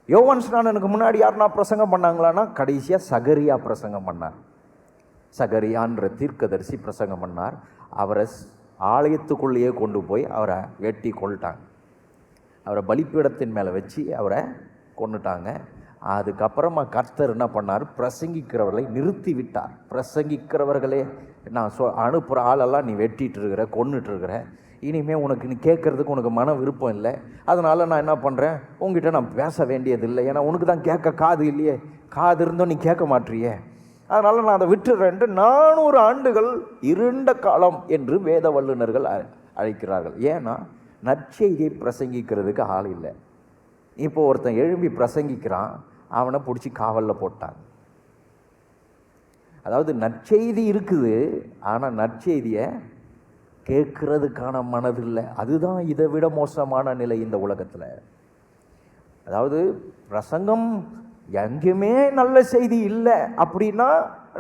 யோவான் ஸ்நானனுக்கு முன்னாடி யாருன்னா பிரசங்கம் பண்ணாங்களான்னா, கடைசியாக சகரியா பிரசங்கம் பண்ணார். சகரியான்ற தீர்க்கதரிசி பிரசங்கம் பண்ணார். அவரை ஆலயத்துக்குள்ளேயே கொண்டு போய் அவரை வெட்டி கொண்டுட்டாங்க. அவரை பலிப்பீடத்தின் மேலே வச்சு அவரை கொண்டுட்டாங்க. அதுக்கப்புறமா கர்த்தர் என்ன பண்ணார்? பிரசங்கிக்கிறவர்களை நிறுத்தி விட்டார். பிரசங்கிக்கிறவர்களே, நான் அனுப்புகிற ஆளெல்லாம் நீ வெட்டிகிட்டு இருக்கிற, கொன்னுட்டு இருக்கிற, இனிமேல் உனக்கு நீ கேட்குறதுக்கு உனக்கு மன விருப்பம் இல்லை. அதனால் நான் என்ன பண்ணுறேன், உங்ககிட்ட நான் பேச வேண்டியதில்லை. ஏன்னா உனக்கு தான் கேட்க காது இல்லையே, காது இருந்தோம் நீ கேட்க மாட்டியே, அதனால் நான் அதை விட்டுறேன்ட்டு 400 ஆண்டுகள் இருண்ட காலம் என்று வேத வல்லுநர்கள் அழைக்கிறார்கள். ஏன்னா நற்செய்தியை பிரசங்கிக்கிறதுக்கு ஆள் இல்லை. இப்போ ஒருத்தன் எழும்பி பிரசங்கிக்கிறான், அவனை பிடிச்சி காவலில் போட்டாங்க. அதாவது நற்செய்தி இருக்குது, ஆனால் நற்செய்தியை கேட்கறதுக்கான மனது இல்லை. அதுதான் இதை விட மோசமான நிலை இந்த உலகத்தில். அதாவது பிரசங்கம் எங்கேயுமே நல்ல செய்தி இல்லை அப்படின்னா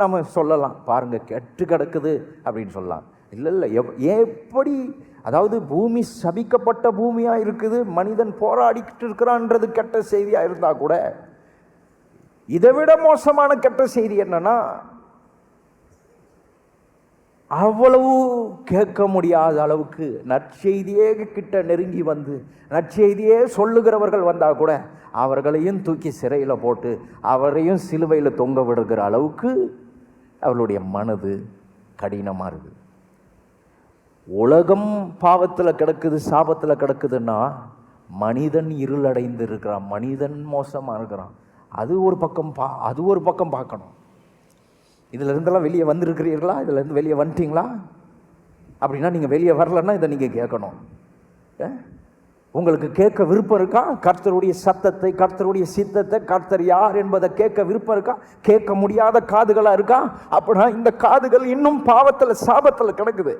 நம்ம சொல்லலாம், பாருங்கள் கெட்டு கிடக்குது அப்படின்னு சொல்லலாம். இல்லை எப்படி, அதாவது பூமி சபிக்கப்பட்ட பூமியாக இருக்குது, மனிதன் போராடிக்கிட்டு இருக்கிறான்றது கெட்ட செய்தியாக இருந்தால் கூட, இதை விட மோசமான கெட்ட செய்தி என்னன்னா, அவ்வளவு கேட்க முடியாத அளவுக்கு நற்செய்தியே கிட்ட நெருங்கி வந்து நற்செய்தியே சொல்லுகிறவர்கள் வந்தால் கூட அவர்களையும் தூக்கி சிறையில் போட்டு அவரையும் சிலுவையில் தொங்க விடுகிற அளவுக்கு அவர்களுடைய மனது கடினமாக இருக்குது. உலகம் பாவத்தில் கிடக்குது, சாபத்தில் கிடக்குதுன்னா மனிதன் இருளடைந்து இருக்கிறான், மனிதன் மோசமாக இருக்கிறான். அது ஒரு பக்கம் பார்க்கணும். இதில் இருந்தெல்லாம் வெளியே வந்திருக்கிறீர்களா? இதிலேருந்து வெளியே வந்துட்டீங்களா? அப்படின்னா நீங்கள் வெளியே வரலன்னா இதை நீங்கள் கேட்கணும். உங்களுக்கு கேட்க விருப்பம் இருக்கா? கர்த்தருடைய சத்தத்தை, கர்த்தருடைய சித்தத்தை, கர்த்தர் யார் என்பதை கேட்க விருப்பம் இருக்கா? கேட்க முடியாத காதுகளாக இருக்கா? அப்படின்னா இந்த காதுகள் இன்னும் பாவத்தில் சாபத்தில் கிடக்குது.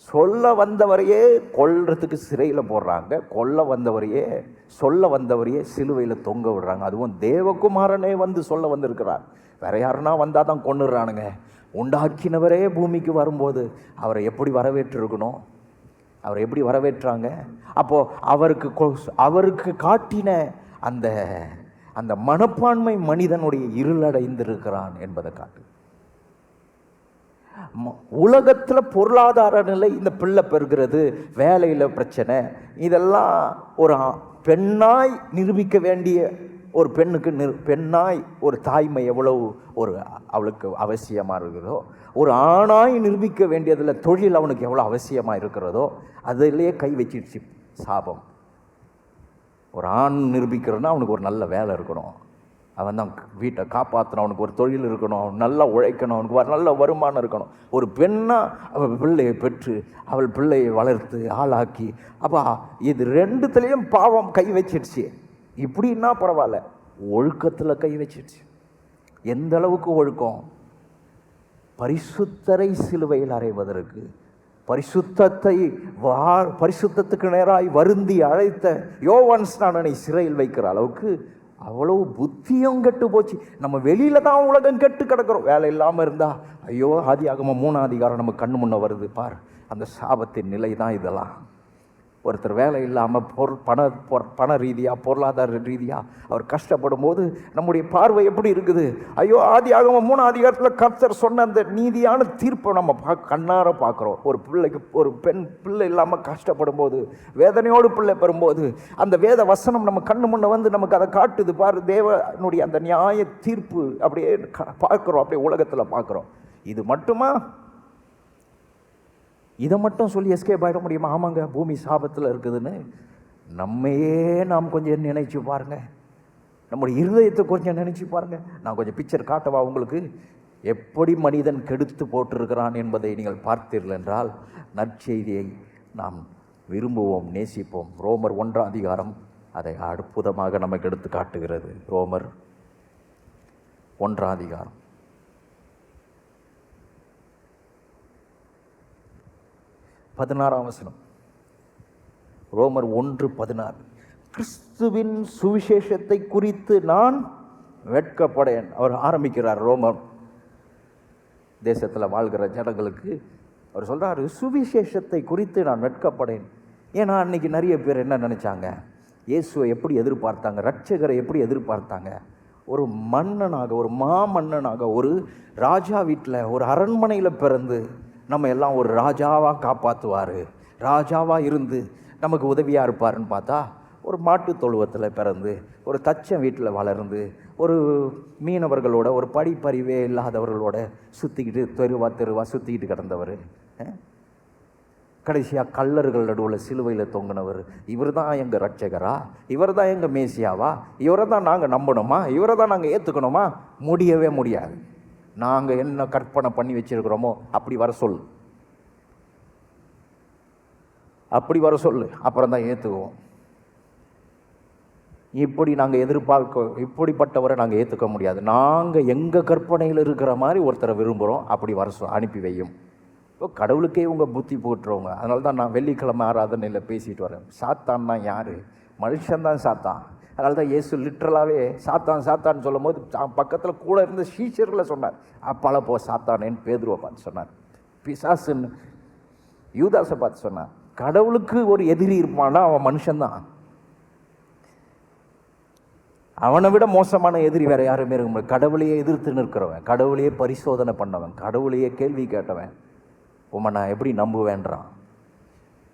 சொல்ல வந்தவரையே கொல்றதுக்கு சிறையில் போடுறாங்க, சொல்ல வந்தவரையே சிலுவையில் தொங்க விடுறாங்க. அதுவும் தேவகுமாரனே வந்து சொல்ல வந்திருக்கிறார். வேற யாருன்னா வந்தால் தான் கொன்னுடுறானுங்க. உண்டாக்கினவரே பூமிக்கு வரும்போது அவரை எப்படி வரவேற்றிருக்கணும்? அவரை எப்படி வரவேற்றாங்க? அப்போது அவருக்கு காட்டின அந்த அந்த மனப்பான்மை மனிதனுடைய இருளடைந்திருக்கிறான் என்பதை காட்டு. உலகத்தில் பொருளாதார நிலை, இந்த பிள்ளை பெறுகிறது, வேலையில் பிரச்சனை, இதெல்லாம் ஒரு பெண்ணாய் நிரூபிக்க வேண்டிய ஒரு பெண்ணுக்கு பெண்ணாய் ஒரு தாய்மை எவ்வளவு அவளுக்கு அவசியமாக இருக்கிறதோ, ஒரு ஆணாய் நிரூபிக்க வேண்டியதில் தொழில் அவனுக்கு எவ்வளோ அவசியமாக இருக்கிறதோ, அதிலேயே கை வச்சிடுச்சு சாபம். ஒரு ஆண் நிரூபிக்கிறன்னா அவனுக்கு ஒரு நல்ல வேலை இருக்கணும், அவன் தான் வீட்டை காப்பாற்றணும், அவனுக்கு ஒரு தொழில் இருக்கணும், அவன் நல்லா உழைக்கணும், அவனுக்கு நல்ல வருமானம் இருக்கணும். ஒரு பெண்ணா அவள் பிள்ளையை பெற்று அவள் பிள்ளையை வளர்த்து ஆளாக்கி, அப்போ இது ரெண்டுத்துலேயும் பாவம் கை வச்சிடுச்சு. இப்படின்னா பரவாயில்ல, ஒழுக்கத்தில் கை வச்சிடுச்சு. எந்த அளவுக்கு ஒழுக்கம்? பரிசுத்தரை சிலுவையில் அறைவதற்கு, பரிசுத்தத்துக்கு நேராய் வருந்தி அழைத்த யோவான் ஸ்நானனை சிறையில் வைக்கிற அளவுக்கு அவ்வளவு புத்தியும் கெட்டு போச்சு. நம்ம வெளியில தான் உலகம் கெட்டு கிடக்கிறோம். வேலை இல்லாமல் இருந்தா ஐயோ, ஆதியாகமம் 3ஆம் அதிகாரம் நம்ம கண்ணு முன்ன வருது பார். அந்த சாபத்தின் நிலை தான் இதெல்லாம். ஒருத்தர் வேலை இல்லாமல் பண ரீதியாக பொருளாதார ரீதியாக அவர் கஷ்டப்படும் போது நம்முடைய பார்வை எப்படி இருக்குது? ஐயோ, ஆதியாகமம் 3ஆம் அதிகாரத்தில் கர்த்தர் சொன்ன அந்த நீதியான தீர்ப்பை நம்ம கண்ணார பார்க்குறோம். ஒரு பெண் பிள்ளை இல்லாமல் கஷ்டப்படும் போது, வேதனையோடு பிள்ளை பெறும்போது, அந்த வேத வசனம் நம்ம கண்ணு முன்ன வந்து நமக்கு அதை காட்டுது பாரு. தேவனுடைய அந்த நியாய தீர்ப்பு அப்படியே பார்க்குறோம், அப்படியே உலகத்தில் பார்க்குறோம். இது மட்டுமா? இதை மட்டும் சொல்லி எஸ்கேப் ஆகிட முடியுமா? ஆமாங்க, பூமி சாபத்தில் இருக்குதுன்னு நாம் கொஞ்சம் நினைச்சு பாருங்க. நம்முடைய இருதயத்தை கொஞ்சம் நினைச்சு பாருங்க. நான் கொஞ்சம் பிக்சர் காட்டவா உங்களுக்கு? எப்படி மனிதன் கெடுத்து போட்டிருக்கிறான் என்பதை நீங்கள் பார்த்தீர்கள் என்றால் நற்செய்தியை நாம் விரும்புவோம், நேசிப்போம். ரோமர் 1ஆம் அதிகாரம் அதை அற்புதமாக நமக்கு எடுத்து காட்டுகிறது. ரோமர் 1ஆம் அதிகாரம் 16ஆம் வசனம். ரோமர் 1:16. கிறிஸ்துவின் சுவிசேஷத்தை குறித்து நான் வெட்கப்படேன். அவர் ஆரம்பிக்கிறார் ரோமர் தேசத்தில் வாழ்கிற ஜனங்களுக்கு. அவர் சொல்கிறார், சுவிசேஷத்தை குறித்து நான் வெட்கப்படேன். ஏன்னா அன்னைக்கு நிறைய பேர் என்ன நினச்சாங்க? இயேசுவை எப்படி எதிர்பார்த்தாங்க? ரட்சகரை எப்படி எதிர்பார்த்தாங்க? ஒரு மன்னனாக, ஒரு மாமன்னனாக, ஒரு ராஜா வீட்டில், ஒரு அரண்மனையில் பிறந்து நம்ம எல்லாம் ஒரு ராஜாவாக காப்பாற்றுவார், ராஜாவாக இருந்து நமக்கு உதவியாக இருப்பாருன்னு பார்த்தா, ஒரு மாட்டு தொழுவத்தில் பிறந்து, ஒரு தச்சன் வீட்டில் வளர்ந்து, ஒரு மீனவர்களோட, ஒரு படிப்பறிவே இல்லாதவர்களோட சுற்றிக்கிட்டு தெருவா சுற்றிக்கிட்டு கிடந்தவர், கடைசியாக கள்ளர்கள் நடுவில் சிலுவையில் தொங்கினவர். இவர் தான் எங்கள் ரட்சகரா? இவர் தான் எங்கள் மேசியாவா? இவரை தான் நாங்கள் நம்பணுமா? இவரை தான் நாங்கள் ஏற்றுக்கணுமா? முடியவே முடியாது. நாங்கள் என்ன கற்பனை பண்ணி வச்சிருக்கிறோமோ அப்படி வர சொல்லு, அப்புறம் தான் ஏற்றுக்குவோம். இப்படி நாங்கள் இப்படிப்பட்டவரை நாங்கள் ஏற்றுக்க முடியாது. நாங்கள் எங்கள் கற்பனையில் இருக்கிற மாதிரி ஒருத்தரை விரும்புகிறோம், அப்படி அனுப்பி வையும். இப்போ கடவுளுக்கே இவங்க புத்தி போட்டுருவங்க. அதனால தான் நான் வெள்ளிக்கிழமை ஆராதனையில் பேசிட்டு வரேன். சாத்தான் தான் யார்? மனுஷன்தான் சாத்தான். அதனால தான் இயேசு லிட்ரலாகவே சாத்தான்னு சொல்லும் போது பக்கத்தில் கூட இருந்த சீஷர்களை சொன்னார், அப்பால போ சாத்தானேன்னு பேதுருவை பார்த்து சொன்னார், பிசாசுன்னு யூதாஸை பார்த்து சொன்னார். கடவுளுக்கு ஒரு எதிரி இருப்பான்னா அவன் மனுஷன்தான். அவனை விட மோசமான எதிரி வேற யாருமே இருக்க முடியாது. கடவுளையே எதிர்த்து நிற்கிறவன், கடவுளையே பரிசோதனை பண்ணவன், கடவுளையே கேள்வி கேட்டவன் நான் எப்படி நம்புவேன்றான்.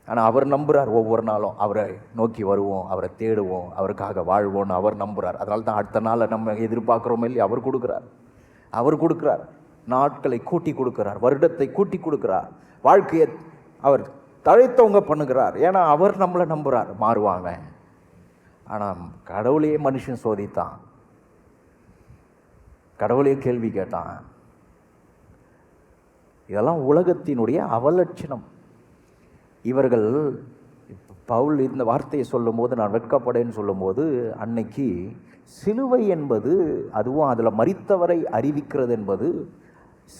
ஆனால் அவர் நம்புகிறார். ஒவ்வொரு நாளும் அவரை நோக்கி வருவோம், அவரை தேடுவோம், அவருக்காக வாழ்வோன்னு அவர் நம்புகிறார். அதனால தான் அடுத்த நாளை நம்ம எதிர்பார்க்குறோமே இல்லையா, அவர் கொடுக்குறார். நாட்களை கூட்டி கொடுக்குறார், வருடத்தை கூட்டி கொடுக்குறார், வாழ்க்கையை அவர் தழைத்தவங்க பண்ணுகிறார். ஏன்னா அவர் நம்மளை நம்புகிறார், மாறுவாங்க. ஆனால் கடவுளையே மனுஷன் சோதித்தான், கடவுளையே கேள்வி கேட்டான். இதெல்லாம் உலகத்தினுடைய அவலட்சணம். இவர்கள் பவுல் இந்த வார்த்தையை சொல்லும்போது, நான் வெட்கப்படேன்னு சொல்லும்போது, அன்னைக்கு சிலுவை என்பது, அதுவும் அதில் மரித்தவரை அறிவிக்கிறது என்பது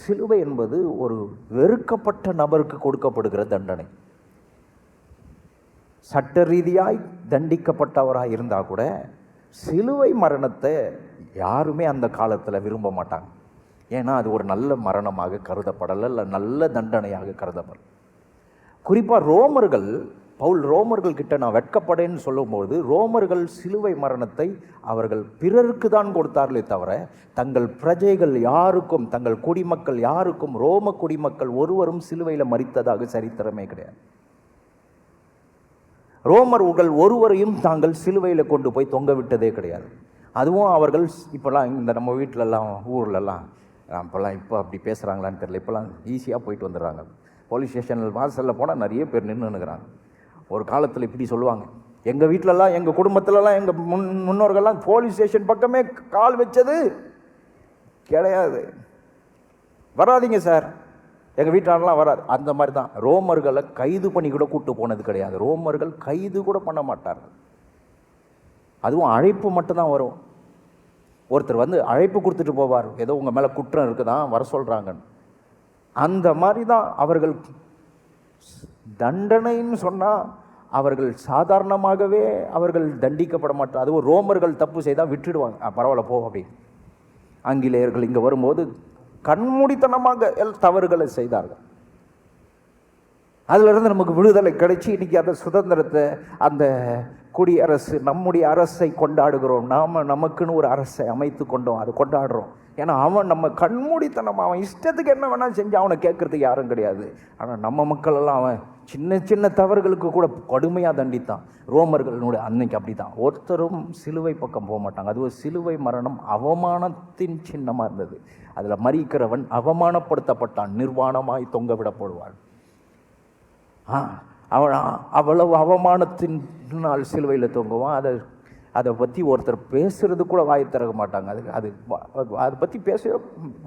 சிலுவை என்பது ஒரு வெறுக்கப்பட்ட நபருக்கு கொடுக்கப்படுகிற தண்டனை. சட்ட ரீதியாய் தண்டிக்கப்பட்டவராக இருந்தால் கூட சிலுவை மரணத்தை யாருமே அந்த காலத்தில் விரும்ப மாட்டாங்க. ஏன்னா அது ஒரு நல்ல மரணமாக கருதப்படலை, இல்லை நல்ல தண்டனையாக கருதப்படலை. குறிப்பாக ரோமர்கள், பவுல் ரோமர்கள் கிட்ட நான் வெட்கப்படேன்னு சொல்லும்போது, ரோமர்கள் சிலுவை மரணத்தை அவர்கள் பிறருக்கு தான் கொடுத்தார்களே தவிர தங்கள் பிரஜைகள் யாருக்கும், தங்கள் குடிமக்கள் யாருக்கும், ரோம குடிமக்கள் ஒருவரும் சிலுவையில் மரித்ததாக சரித்திரமே கிடையாது. ரோமர்கள் ஒருவரையும் தாங்கள் சிலுவையில் கொண்டு போய் தொங்க விட்டதே கிடையாது. அதுவும் அவர்கள் இப்போல்லாம் இந்த நம்ம வீட்டிலலாம் ஊர்லலாம் அப்போல்லாம் இப்போ அப்படி பேசுகிறாங்களான்னு தெரியல. இப்போல்லாம் ஈஸியாக போயிட்டு வந்துடுறாங்க. போலீஸ் ஸ்டேஷனில் வாசலில் போனால் நிறைய பேர் நின்றுக்கிறாங்க. ஒரு காலத்தில் இப்படி சொல்லுவாங்க, எங்கள் வீட்டிலலாம் எங்கள் குடும்பத்திலலாம் எங்கள் முன்னோர்கள்லாம் போலீஸ் ஸ்டேஷன் பக்கமே கால் வச்சது கிடையாது. வராதிங்க சார், எங்கள் வீட்டாரெலாம் வராது. அந்த மாதிரி தான் ரோமர்களை கைது பண்ணி கூட கூப்பிட்டு போனது கிடையாது. ரோமர்கள் கைது கூட பண்ண மாட்டார்கள். அதுவும் அழைப்பு மட்டும்தான் வரும். ஒருத்தர் வந்து அழைப்பு கொடுத்துட்டு போவார், ஏதோ உங்கள் மேலே குற்றம் இருக்குதான் வர சொல்கிறாங்கன்னு. அந்த மாதிரி தான் அவர்கள். தண்டனைன்னு சொன்னால் அவர்கள் சாதாரணமாகவே அவர்கள் தண்டிக்கப்பட மாட்டார். அதுவும் ரோமர்கள் தப்பு செய்தால் விட்டுடுவாங்க, பரவாயில்ல போ அப்படி. ஆங்கிலேயர்கள் இங்கே வரும்போது கண்மூடித்தனமாக தவறுகளை செய்தார்கள். அதிலிருந்து நமக்கு விடுதலை கிடைச்சி இன்றைக்கி அந்த சுதந்திரத்தை, அந்த குடியரசு, நம்முடைய அரசை கொண்டாடுகிறோம். நாம் நமக்குன்னு ஒரு அரசை அமைத்து கொண்டோம், அதை கொண்டாடுறோம். ஏன்னா அவன் நம்ம கண்மூடித்தனம், அவன் இஷ்டத்துக்கு என்ன வேணாலும் செஞ்சு அவனை கேட்கறதுக்கு யாரும் கிடையாது. ஆனால் நம்ம மக்கள் எல்லாம் அவன் சின்ன சின்ன தவறுகளுக்கு கூட கடுமையாக தண்டித்தான். ரோமர்களுடைய அன்னைக்கு அப்படி தான், ஒருத்தரும் சிலுவை பக்கம் போக மாட்டாங்க. அது ஒரு சிலுவை மரணம் அவமானத்தின் சின்னமாக இருந்தது. அதில் மரிக்கிறவன் அவமானப்படுத்தப்பட்டான், நிர்வாணமாய் தொங்க விடப்படுவான். அவன் அவ்வளவு அவமானத்தினால் சிலுவையில் தொங்குவான். அதை பற்றி ஒருத்தர் பேசுறது கூட வாய் திறக்க மாட்டாங்க. அதை பற்றி பேச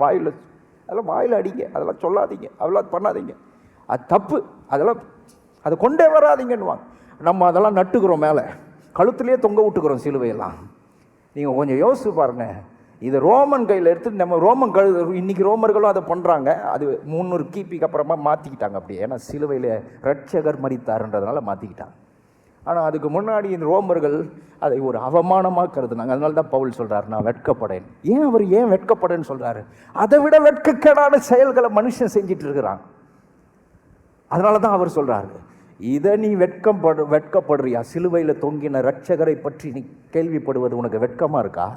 வாயில், அதெல்லாம் வாயில் அடிங்க, அதெல்லாம் சொல்லாதீங்க, அதெல்லாம் பண்ணாதீங்க, அது தப்பு, அதெல்லாம் அதை கொண்டே வராதிங்கன்னுவாங்க. நம்ம அதெல்லாம் நட்டுக்கிறோம், மேலே கழுத்துலேயே தொங்க விட்டுக்கிறோம் சிலுவையெல்லாம். நீங்கள் கொஞ்சம் யோசிச்சு பாருங்கள். இதை ரோமன் கையில் எடுத்து நம்ம இன்றைக்கி ரோமர்களும் அதை பண்ணுறாங்க. அது 300 கிபிக்கு அப்புறமா மாற்றிக்கிட்டாங்க அப்படியே. ஏன்னா சிலுவையில் ரட்சகர் மரித்தாருன்றதுனால மாற்றிக்கிட்டாங்க. ஆனால் அதுக்கு முன்னாடி இந்த ரோமர்கள் அதை ஒரு அவமானமாக கருதுனாங்க. அதனால தான் பவுல் சொல்கிறார், நான் வெட்கப்படேன். அவர் ஏன் வெட்கப்படேன்னு சொல்கிறாரு? அதை விட வெட்கக்கேடான செயல்களை மனுஷன் செஞ்சிட்டு இருக்கிறான். அதனால தான் அவர் சொல்கிறாரு, இதை நீ வெட்கப்படுறியா? சிலுவையில் தொங்கின ரட்சகரை பற்றி நீ கேள்விப்படுவது உனக்கு வெட்கமாக இருக்கா?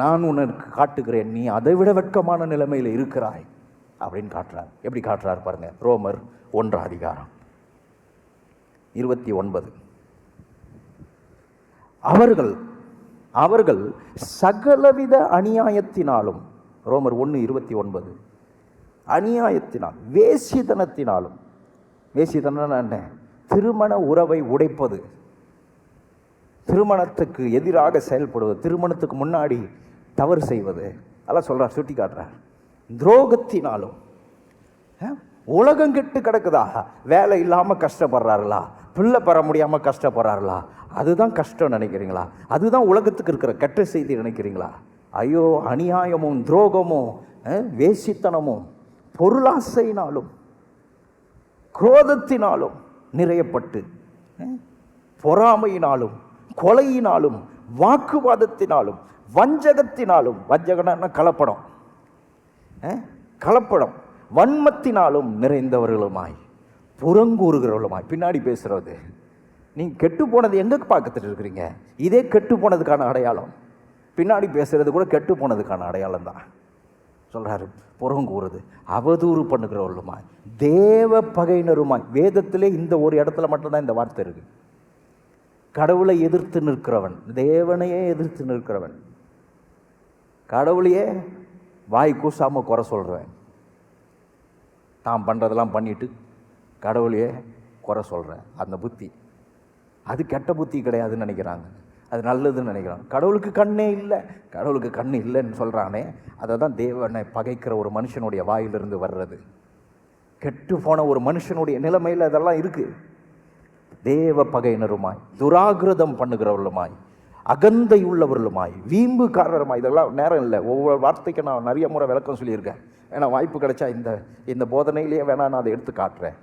நான் உனக்கு காட்டுகிறேன், நீ அதை விட வெட்கமான நிலைமையில் இருக்கிறாய் அப்படின்னு காட்டுறார். எப்படி காட்டுறார் பாருங்க. ரோமர் 1:29. அவர்கள் சகலவித அநியாயத்தினாலும், ரோமர் 1:29, அநியாயத்தினால், வேசித்தனத்தினாலும். வேசித்தனம் என்ன? திருமண உறவை உடைப்பது, திருமணத்துக்கு எதிராக செயல்படுவது, திருமணத்துக்கு முன்னாடி தவறு செய்வது, அதெல்லாம் சொல்கிறார், சுட்டி காட்டுறார். துரோகத்தினாலும். உலகம் கெட்டு கிடக்குதா? வேலை இல்லாமல் கஷ்டப்படுறார்களா? பிள்ளை பெற முடியாமல் கஷ்டப்படுறார்களா? அதுதான் கஷ்டம் நினைக்கிறீங்களா? அதுதான் உலகத்துக்கு இருக்கிற கெட்ட செய்தி நினைக்கிறீங்களா? ஐயோ, அநியாயமும் துரோகமும் வேசித்தனமும் பொருளாசையினாலும் குரோதத்தினாலும் நிறையப்பட்டு, பொறாமையினாலும் கொலையினாலும் வாக்குவாதத்தினாலும் வஞ்சகத்தினாலும், வஞ்சகம்னா கலப்படம், கலப்படம், வன்மத்தினாலும் நிறைந்தவர்களுமாய், புறங்கூறுகிறவர்களுமாய். பின்னாடி பேசுறது, நீங்கள் கெட்டு போனது எங்கே பார்த்துட்டு இருக்கிறீங்க? இதே கெட்டு போனதுக்கான அடையாளம். பின்னாடி பேசுறது கூட கெட்டு போனதுக்கான அடையாளம் தான். சொல்கிறாரு, புறங்கூறுது, அவதூறு பண்ணுகிறவர்களுமாய், தேவ பகையினருமாய். வேதத்திலே இந்த ஒரு இடத்துல மட்டும்தான் இந்த வார்த்தை இருக்கு. கடவுளை எதிர்த்து நிற்கிறவன், தேவனையே எதிர்த்து நிற்கிறவன், கடவுளையே வாய் கூசாமல் குறை சொல்கிறவன், தான் பண்ணுறதெல்லாம் பண்ணிட்டு கடவுளையே குறை சொல்கிறேன். அந்த புத்தி அது கெட்ட புத்தி கிடையாதுன்னு நினைக்கிறாங்க, அது நல்லதுன்னு நினைக்கிறாங்க. கடவுளுக்கு கண்ணே இல்லை, கடவுளுக்கு கண்ணு இல்லைன்னு சொல்கிறானே, அதை தான் தேவனை பகைக்கிற ஒரு மனுஷனுடைய வாயிலிருந்து வர்றது. கெட்டு போன ஒரு மனுஷனுடைய நிலைமையில் அதெல்லாம் இருக்குது. தேவ பகையினருமாய், துராகிருதம் பண்ணுகிறவர்களுமாய், அகந்தை உள்ளவர்களுமாய், வீம்புக்காரருமாய். இதெல்லாம் நேரம் இல்லை, ஒவ்வொரு வார்த்தைக்கு நான் நிறைய முறை விளக்கம் சொல்லியிருக்கேன். ஏன்னா வாய்ப்பு கிடைச்சா இந்த போதனையிலேயே வேணா நான் அதை எடுத்து காட்டுறேன்.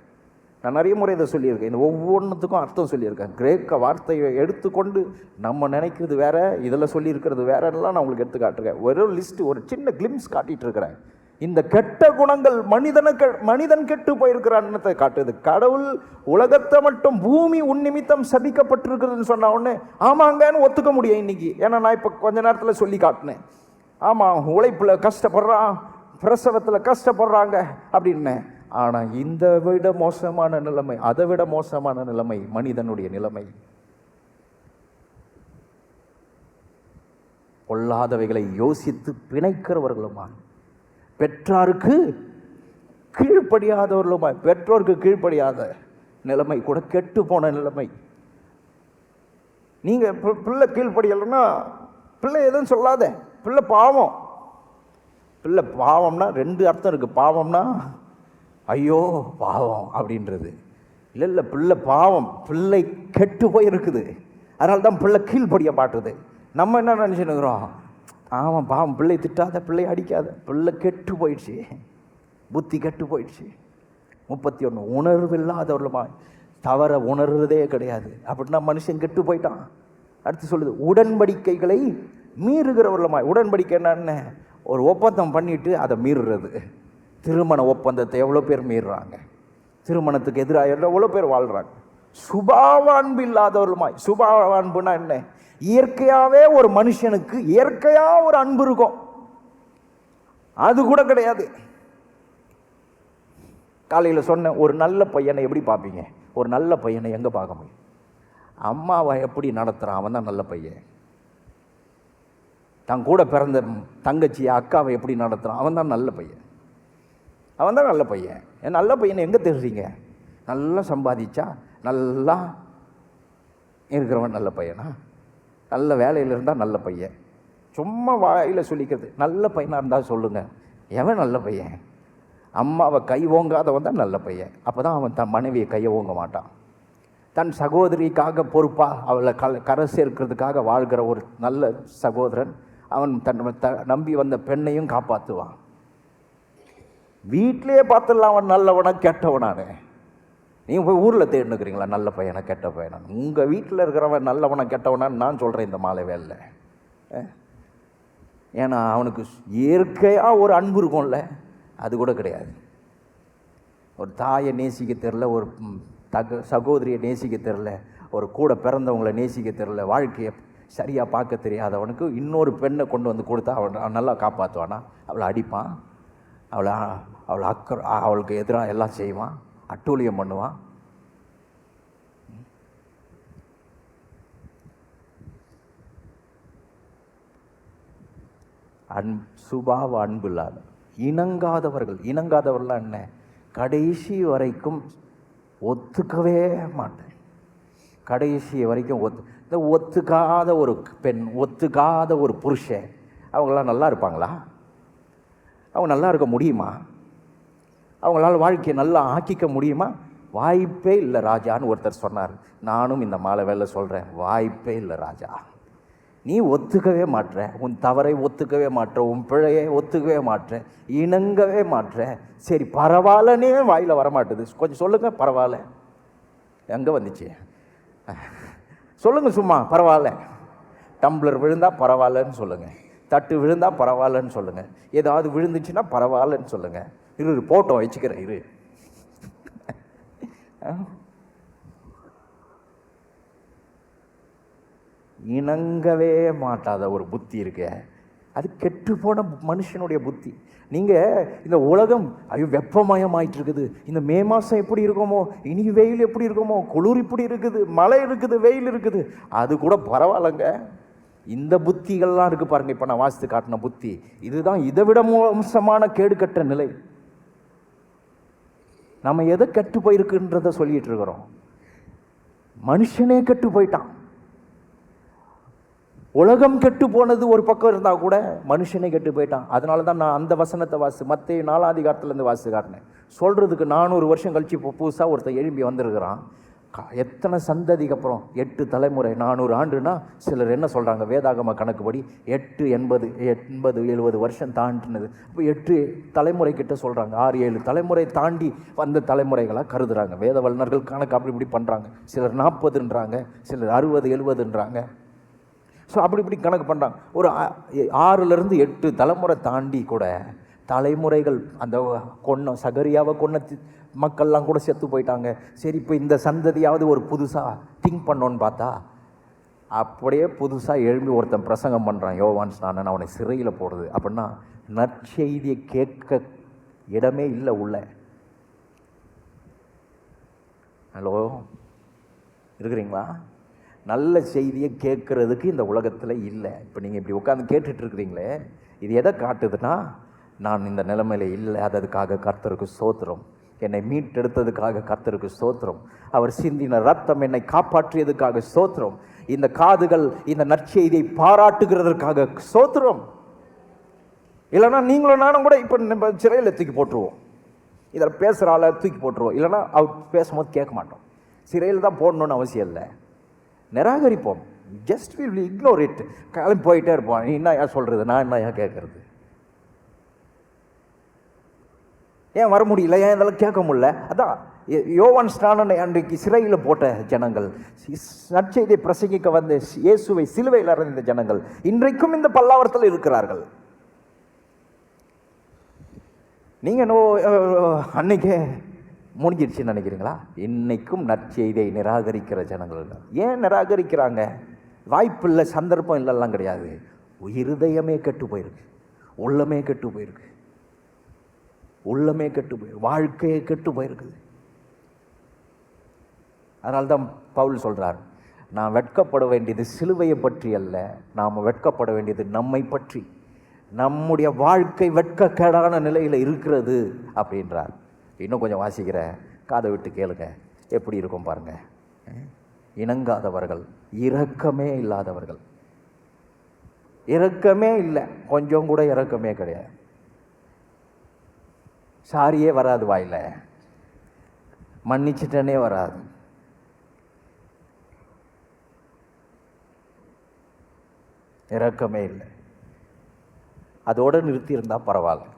நான் நிறைய முறை இதை சொல்லியிருக்கேன். இந்த ஒவ்வொன்றுத்துக்கும் அர்த்தம் சொல்லியிருக்கேன். கிரேக்க வார்த்தையை எடுத்துக்கொண்டு நம்ம நினைக்கிறது வேற, இதில் சொல்லியிருக்கிறது வேறெல்லாம் நான் உங்களுக்கு எடுத்து காட்டுறேன். ஒரு லிஸ்ட்டு, ஒரு சின்ன கிளிம்ஸ் காட்டிகிட்டு இருக்கிறேன். இந்த கெட்ட குணங்கள் மனிதன் கெட்டு போயிருக்கிறான்னு காட்டுது. கடவுள் உலகத்தை மட்டும் பூமி உன்னிமித்தம் சபிக்கப்பட்டிருக்குதுன்னு சொன்ன உடனே ஆமாங்கன்னு ஒத்துக்க முடியும் இன்னைக்கு. ஏன்னா நான் இப்போ கொஞ்ச நேரத்தில் சொல்லி காட்டினேன். ஆமாம், உழைப்பில் கஷ்டப்படுறான், பிரசவத்தில் கஷ்டப்படுறாங்க அப்படின்னு. ஆனால் இந்த விட மோசமான நிலைமை, அதை விட மோசமான நிலைமை மனிதனுடைய நிலைமை. பொல்லாதவைகளை யோசித்து பிணைக்கிறவர்களுமா, பெற்றாருக்கு கீழ்ப்படியாதவர்களுமா. பெற்றோருக்கு கீழ்ப்படியாத நிலைமை கூட கெட்டு போன நிலைமை. நீங்கள் பிள்ளை கீழ்ப்படியலைன்னா பிள்ளை எதுவும் சொல்லாத, பிள்ளை பாவம். பிள்ளை பாவம்னா ரெண்டு அர்த்தம் இருக்குது. பாவம்னா ஐயோ பாவம் அப்படின்றது இல்லை, பிள்ளை பாவம், பிள்ளை கெட்டு போயிருக்குது, அதனால தான் பிள்ளை கீழ்ப்படிய மாட்டுது. நம்ம என்ன நினச்சினுக்கிறோம், ஆமாம் பாவம், பிள்ளை திட்டாத, பிள்ளை அடிக்காத, பிள்ளை கெட்டு போயிடுச்சு, புத்தி கெட்டு போயிடுச்சு. 31 உணர்வு இல்லாதவர்களுமா, தவற உணர்றதே கிடையாது அப்படின்னா மனுஷன் கெட்டு போயிட்டான். அடுத்து சொல்லுது உடன்படிக்கைகளை மீறுகிறவர்களுமா. உடன்படிக்கை என்னன்னு, ஒரு ஒப்பந்தம் பண்ணிட்டு அதை மீறுறது. திருமண ஒப்பந்தத்தை எவ்வளோ பேர் மீறுறாங்க, திருமணத்துக்கு எதிராக எவ்வளோ பேர் வாழ்கிறாங்க. சுபாவ அன்பு இல்லாதவர்களுமாய். சுபாவ அன்புனா என்ன, இயற்கையாகவே ஒரு மனுஷனுக்கு இயற்கையாக ஒரு அன்பு இருக்கும், அது கூட கிடையாது. காலையில் சொன்ன ஒரு நல்ல பையனை எப்படி பார்ப்பீங்க? ஒரு நல்ல பையனை எங்கே பார்க்க முடியும்? அம்மாவை எப்படி நடத்துகிறான் அவன் தான் நல்ல பையன். தன் கூட பிறந்த தங்கச்சி அக்காவை எப்படி நடத்துகிறான் அவன் தான் நல்ல பையன். அவன் தான் நல்ல பையன். நல்ல பையனை எங்கே தெரிஞ்சிங்க? நல்லா சம்பாதிச்சா நல்லா இருக்கிறவன் நல்ல பையனா? நல்ல வேலையில் இருந்தால் நல்ல பையன். சும்மா வாயில் சொல்லிக்கிறது. நல்ல பையனாக இருந்தால் சொல்லுங்கள், எவன் நல்ல பையன்? அம்மாவை கை ஓங்காதவன் தான் நல்ல பையன். அப்போ தான் அவன் தன் மனைவியை கையை ஓங்க மாட்டான். தன் சகோதரிக்காக பொறுப்பாக அவளை கரை சேர்க்கிறதுக்காக வாழ்கிற ஒரு நல்ல சகோதரன் அவன் தன் நம்பி வந்த பெண்ணையும் காப்பாற்றுவான். வீட்டிலே பார்த்துடலாம் அவன் நல்லவனா கெட்டவனானு. நீங்கள் போய் ஊரில் தேடினுக்கிறீங்களா நல்ல பையனை கெட்ட பையனா? உங்கள் வீட்டில் இருக்கிறவன் நல்லவனா கெட்டவனான்னு நான் சொல்கிறேன் இந்த மாலை வேலை. ஏன்னா அவனுக்கு இயற்கையாக ஒரு அன்பு இருக்கும்ல, அது கூட கிடையாது. ஒரு தாயை நேசிக்க தெரில, ஒரு சகோதரியை நேசிக்க தெரில, ஒரு கூட பிறந்தவங்களை நேசிக்க தெரில, வாழ்க்கையை சரியாக பார்க்க தெரியாதவனுக்கு இன்னொரு பெண்ணை கொண்டு வந்து கொடுத்தா அவன் நல்லா காப்பாற்றுவானா? அவளை அடிப்பான், அவளை அவளுக்கு எதிராக எல்லாம் செய்வான், அட்டூழியம் பண்ணுவான். சுபாவ அன்பு இல்லாத இணங்காதவர்கள். இணங்காதவர்கள்லாம் என்ன? கடைசி வரைக்கும் ஒத்துக்கவே மாட்டேன். கடைசி வரைக்கும் இந்த ஒத்துக்காத ஒரு பெண், ஒத்துக்காத ஒரு புருஷன், அவங்களாம் நல்லா இருப்பாங்களா? அவங்க நல்லா இருக்க முடியுமா? அவங்களால வாழ்க்கையை நல்லா ஆக்கிக்க முடியுமா? வாய்ப்பே இல்லை ராஜான்னு ஒருத்தர் சொன்னார். நானும் இந்த மாலை வேலை சொல்கிறேன், வாய்ப்பே இல்லை ராஜா. நீ ஒத்துக்கவே மாட்ற, உன் தவறை ஒத்துக்கவே மாட்ற, உன் பிழையை ஒத்துக்கவே மாட்ற, இணங்கவே மாட்ற. சரி பரவாயில்லனே வாயில் வரமாட்டுது. கொஞ்சம் சொல்லுங்கள், பரவாயில்ல எங்கே வந்துச்சு சொல்லுங்கள், சும்மா பரவாயில்ல. டம்ளர் விழுந்தால் பரவாயில்லன்னு சொல்லுங்கள், தட்டு விழுந்தால் பரவாயில்லன்னு சொல்லுங்கள், ஏதாவது விழுந்துச்சுன்னா பரவாயில்லன்னு சொல்லுங்கள். இரு போட்டோம் வச்சுக்கிறேன் இரு. இணங்கவே மாட்டாத ஒரு புத்தி இருக்கு, அது கெட்டு போன மனுஷனுடைய புத்தி. நீங்கள் இந்த உலகம் ஐயோ வெப்பமயமாயிட்டு இருக்குது, இந்த மே மாதம் எப்படி இருக்குமோ, இனி வெயில் எப்படி இருக்குமோ, குளிர் இப்படி இருக்குது, மழை இருக்குது, வெயில் இருக்குது, அது கூட பரவாயில்லைங்க. இந்த புத்திகள்லாம் இருக்குது பாருங்கள். இப்போ நான் வாசித்து காட்டின புத்தி இதுதான் இதை விட மோசமான கேடு கட்ட நிலை. நம்ம எதை கெட்டு போயிருக்குன்றத சொல்லிட்டு இருக்கிறோம். மனுஷனே கெட்டு போயிட்டான். உலகம் கெட்டு போனது ஒரு பக்கம் இருந்தால் கூட மனுஷனே கெட்டு போயிட்டான். அதனால தான் நான் அந்த வசனத்தை மத்தேயு 4ஆம் அதிகாரத்துலேருந்து வாசித்து காட்டினேன். சொல்கிறதுக்கு 400 வருஷம் கழிச்சு இப்போ புதுசாக ஒருத்தர் எழும்பி வந்திருக்கிறான். எத்தனை சந்ததிக்கு அப்புறம் 8 தலைமுறை 400 ஆண்டுனா சிலர் என்ன சொல்கிறாங்க, வேதாகம கணக்குப்படி 8 80 70 வருஷம் தாண்டினது. இப்போ 8 தலைமுறை கிட்ட சொல்கிறாங்க. 6-7 தலைமுறை தாண்டி வந்த தலைமுறைகளாக கருதுகிறாங்க. வேத வல்லுநர்கள் கணக்கு அப்படி இப்படி பண்ணுறாங்க. சிலர் 40ன்றாங்க, சிலர் 60 70ன்றாங்க. ஸோ அப்படி இப்படி கணக்கு பண்ணுறாங்க. ஒரு 6லேருந்து 8 தலைமுறை தாண்டி கூட தலைமுறைகள் அந்த சகரியாவை கொன்ன மக்கள்லாம் கூட செத்து போயிட்டாங்க. சரி, இப்போ இந்த சந்ததியாவது ஒரு புதுசாக திங்க் பண்ணோன்னு பார்த்தா அப்படியே புதுசாக எழும்பி ஒருத்தன் பிரசங்கம் பண்ணுறான், யோவான் ஸ்நானன், அவனை சிறையில் போடுது. அப்படின்னா நற்செய்தியை கேட்க இடமே இல்லை உள்ள. ஹலோ, இருக்கிறீங்களா? நல்ல செய்தியை கேட்குறதுக்கு இந்த உலகத்தில் இல்லை. இப்போ நீங்கள் இப்படி உட்காந்து கேட்டுட்ருக்குறீங்களே, இது எதை காட்டுதுன்னா, நான் இந்த நிலைமையில் இல்லை, அதுக்காக கர்த்தருக்கு ஸ்தோத்திரம். என்னை மீட்டெடுத்ததுக்காக கர்த்தருக்கு ஸ்தோத்திரம். அவர் சிந்தின ரத்தம் என்னை காப்பாற்றியதுக்காக ஸ்தோத்திரம். இந்த காதுகள் இந்த நற்செய்தியை பாராட்டுகிறதற்காக ஸ்தோத்திரம். இல்லைன்னா நீங்களும் நானும் கூட இப்போ நம்ம சிறையில் தூக்கி போட்டுருவோம். இதில் பேசுகிற ஆளை தூக்கி போட்டுருவோம். இல்லைன்னா அவர் பேசும்போது கேட்க மாட்டோம். சிறையில் தான் போடணுன்னு அவசியம் இல்லை. நிராகரிப்போம். Just will ignore it. கிளம்பி போயிட்டே இருப்போம். நீ என்ன ஏன் சொல்கிறது, நான் என்ன ஏன் கேட்கறது, ஏன் வர முடியல, ஏன் இதெல்லாம் கேட்க முடியல. அதான் யோவான் ஸ்நானனை அன்றைக்கு சிறையில் போட்ட ஜனங்கள், நற்செய்தியை பிரசங்கிக்க வந்த இயேசுவை சிலுவையில் அறைந்த ஜனங்கள் இன்றைக்கும் இந்த பல்லாவரத்தில் இருக்கிறார்கள். நீங்கள் அன்னைக்கே முடிஞ்சிடுச்சுன்னு நினைக்கிறீங்களா? இன்னைக்கும் நற்செய்தியை நிராகரிக்கிற ஜனங்கள். ஏன் நிராகரிக்கிறாங்க? வாய்ப்பு இல்லை, சந்தர்ப்பம் இல்லைலாம் கிடையாது. இருதயமே கெட்டு போயிருக்கு, உள்ளமே கெட்டு போயிருக்கு, உள்ளமே கெட்டு போயிருக்கு, வாழ்க்கையே கெட்டு போயிருக்குது. அதனால்தான் பவுல் சொல்கிறார், நான் வெட்கப்பட வேண்டியது சிலுவையை பற்றி அல்ல, நாம் வெட்கப்பட வேண்டியது நம்மை பற்றி. நம்முடைய வாழ்க்கை வெட்கக்கேடான நிலையில் இருக்கிறது அப்படின்றார். இன்னும் கொஞ்சம் வாசிக்கிறேன், காதை விட்டு கேளுங்க, எப்படி இருக்கும் பாருங்க. இணங்காதவர்கள், இரக்கமே இல்லாதவர்கள். இரக்கமே இல்லை, கொஞ்சம் கூட இரக்கமே கிடையாது. சாரியே வராது வாயில், மன்னிச்சிட்டனே வராது. இரக்கமே இல்லை. அதோடு நிறுத்தி இருந்தால் பரவாயில்ல.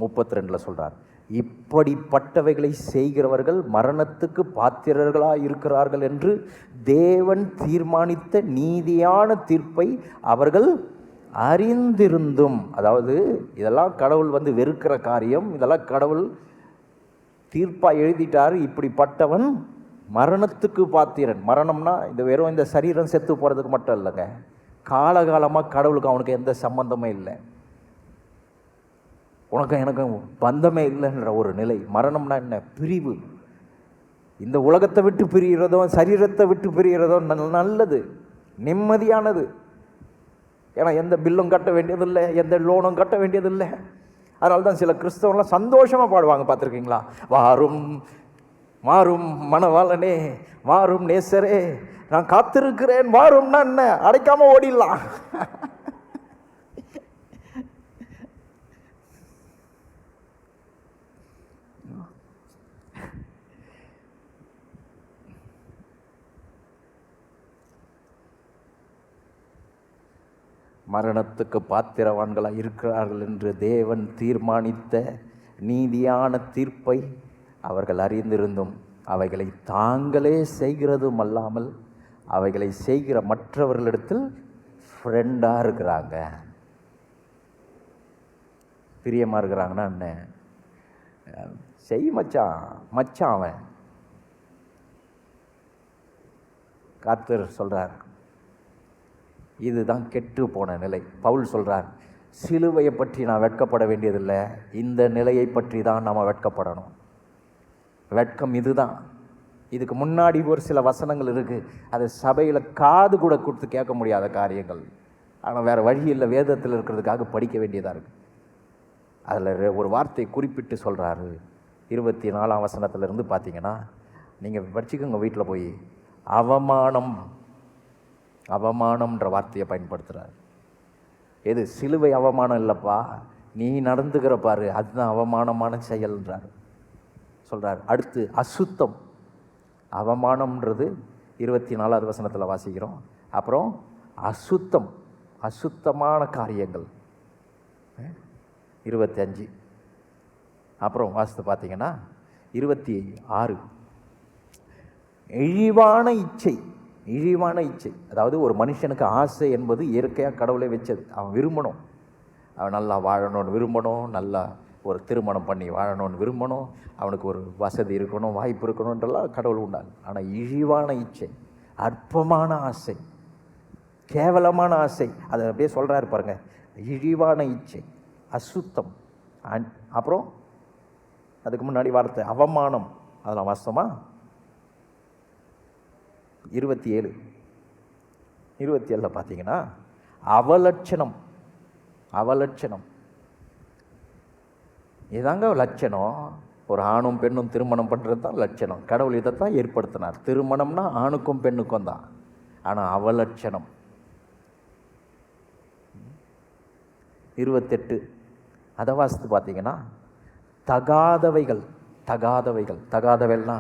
32 சொல்கிறார், இப்படிப்பட்டவைகளை செய்கிறவர்கள் மரணத்துக்கு பாத்திரர்களாக இருக்கிறார்கள் என்று தேவன் தீர்மானித்த நீதியான தீர்ப்பை அவர்கள் அறிந்திருந்தும். அதாவது இதெல்லாம் கடவுள் வெறுக்கிற காரியம், இதெல்லாம் கடவுள் தீர்ப்பாக எழுதிட்டார். இப்படிப்பட்டவன் மரணத்துக்கு பாத்திரன். மரணம்னா இந்த வெறும் இந்த சரீரம் செத்து போகிறதுக்கு மட்டும் இல்லைங்க, காலகாலமாக கடவுளுக்கு அவனுக்கு எந்த சம்பந்தமே இல்லை, உனக்கு எனக்கு பந்தமே இல்லைன்ற ஒரு நிலை. மரணம்னா என்ன? பிரிவு. இந்த உலகத்தை விட்டு பிரிகிறதோ சரீரத்தை விட்டு பிரிகிறதோ நல்லது, நிம்மதியானது. ஏன்னா எந்த பில்லும் கட்ட வேண்டியதில்லை, எந்த லோனும் கட்ட வேண்டியதில்லை. அதனால தான் சில கிறிஸ்தவர்லாம் சந்தோஷமாக பாடுவாங்க, பார்த்துருக்கீங்களா? வாரும் மாறும் மணவாளனே, வாரும் நேசரே, நான் காத்திருக்கிறேன். வாரும்னா என்ன? அடைக்காமல் ஓடிடலாம். மரணத்துக்கு பாத்திரவான்களாக இருக்கிறார்கள் என்று தேவன் தீர்மானித்த நீதியான தீர்ப்பை அவர்கள் அறிந்திருந்தும் அவைகளை தாங்களே செய்கிறதும் அல்லாமல் அவைகளை செய்கிற மற்றவர்களிடத்தில் ஃப்ரெண்டாக இருக்கிறாங்க, பிரியமாக இருக்கிறாங்கன்னா என்ன? செய் மச்சான், மச்சான் அவன். கர்த்தர் சொல்கிறார், இதுதான் கெட்டு போன நிலை. பவுல் சொல்கிறார், சிலுவையை பற்றி நான் வெட்கப்பட வேண்டியதில்லை, இந்த நிலையை பற்றி தான் நாம் வெட்கப்படணும். வெட்கம் இதுதான். இதுக்கு முன்னாடி ஒரு சில வசனங்கள் இருக்குது, அது சபையில் காது கூட கொடுத்து கேட்க முடியாத காரியங்கள். ஆனால் வேறு வழி இல்லை, வேதத்தில் இருக்கிறதுக்காக படிக்க வேண்டியதாக இருக்குது. அதில் ஒரு வார்த்தையை குறிப்பிட்டு சொல்கிறாரு. 24ஆம் வசனத்திலிருந்து பார்த்தீங்கன்னா, நீங்கள் படிச்சுக்கோங்க வீட்டில் போய். அவமானம், அவமானம்ன்ற வார்த்தையை பயன்படுத்துகிறார். எது? சிலுவை அவமானம் இல்லைப்பா, நீ நடந்துக்கிற பாரு, அதுதான் அவமானமான செயல்ன்றார் சொல்கிறார். அடுத்து அசுத்தம். அவமானம்ன்றது 24வது வசனத்தில் வாசிக்கிறோம். அப்புறம் அசுத்தம், அசுத்தமான காரியங்கள் 25. அப்புறம் வாசித்து பார்த்தீங்கன்னா 26 இழிவான இச்சை. இழிவான இச்சை அதாவது ஒரு மனுஷனுக்கு ஆசை என்பது இயற்கையாக கடவுளை வச்சது. அவன் விரும்பணும், அவன் நல்லா வாழணும்னு விரும்பணும், நல்லா ஒரு திருமணம் பண்ணி வாழணும்னு விரும்பணும், அவனுக்கு ஒரு வசதி இருக்கணும், வாய்ப்பு இருக்கணுன்றலாம் கடவுள் உண்டாங்க. ஆனால் இழிவான இச்சை, அற்பமான ஆசை, கேவலமான ஆசை, அதை அப்படியே சொல்கிறாரு பாருங்க. இழிவான இச்சை, அசுத்தம். அப்புறம் அதுக்கு முன்னாடி வார்த்தை அவமானம், அதெல்லாம் வாஸ்தவமா? 27 பார்த்தீங்கன்னா அவலட்சணம். அவலட்சணம் இதாங்க லட்சணம். ஒரு ஆணும் பெண்ணும் திருமணம் பண்ணுறது தான் லட்சணம். கடவுள் இதைத்தான் ஏற்படுத்தினார். திருமணம்னா ஆணுக்கும் பெண்ணுக்கும் தான். ஆனால் அவலட்சணம் 28 அதை வாசித்து பார்த்தீங்கன்னா தகாதவைகள். தகாதவைகள், தகாதவைகள்னா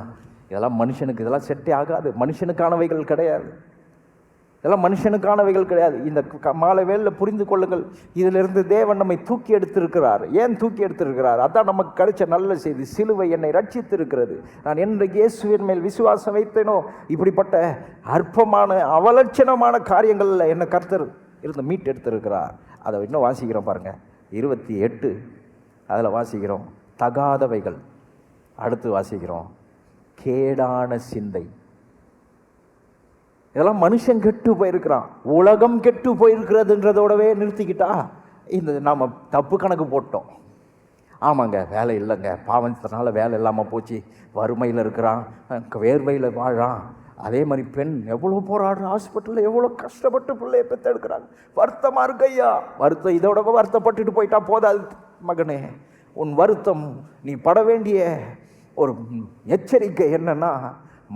இதெல்லாம் மனுஷனுக்கு, இதெல்லாம் செட்டே ஆகாது, மனுஷனுக்கானவைகள் கிடையாது, இதெல்லாம் மனுஷனுக்கானவைகள் கிடையாது. இந்த மாலை வேளையில் புரிந்து கொள்ளுங்கள், இதிலிருந்து தேவன் நம்மை தூக்கி எடுத்திருக்கிறார். ஏன் தூக்கி எடுத்திருக்கிறார்? அதான் நமக்கு கிடைச்ச நல்ல செய்தி. சிலுவை என்னை ரட்சித்திருக்கிறது. நான் என்றைக்கு இயேசுவின் மேல் விசுவாசம் வைத்தேனோ இப்படிப்பட்ட அற்பமான அவலட்சணமான காரியங்களில் என்னை கர்த்தர் இருந்து மீட்டு எடுத்திருக்கிறார். அதை இன்னும் வாசிக்கிறோம் பாருங்க, 28 அதில் வாசிக்கிறோம் தகாதவைகள். அடுத்து வாசிக்கிறோம் கேடான சிந்தை. இதெல்லாம் மனுஷன் கெட்டு போயிருக்கிறான், உலகம் கெட்டு போயிருக்கிறதுன்றதோடவே நிறுத்திக்கிட்டா இந்த நாம் தப்பு கணக்கு போட்டோம். ஆமாங்க, வேலை இல்லைங்க, பாவத்தினால வேலை இல்லாமல் போச்சு, வறுமையில் இருக்கிறான், வேர்வையில் வாழான். அதே மாதிரி பெண் எவ்வளோ போராடுற, ஹாஸ்பிட்டலில் எவ்வளோ கஷ்டப்பட்டு பிள்ளையை பெற்றெடுக்கிறாங்க. வருத்தமாக இருக்கு ஐயா, வருத்தம் இதோட வருத்தப்பட்டுட்டு போயிட்டா போதாது மகனே. உன் வருத்தம், நீ பட வேண்டிய ஒரு எச்சரிக்கை என்னன்னா,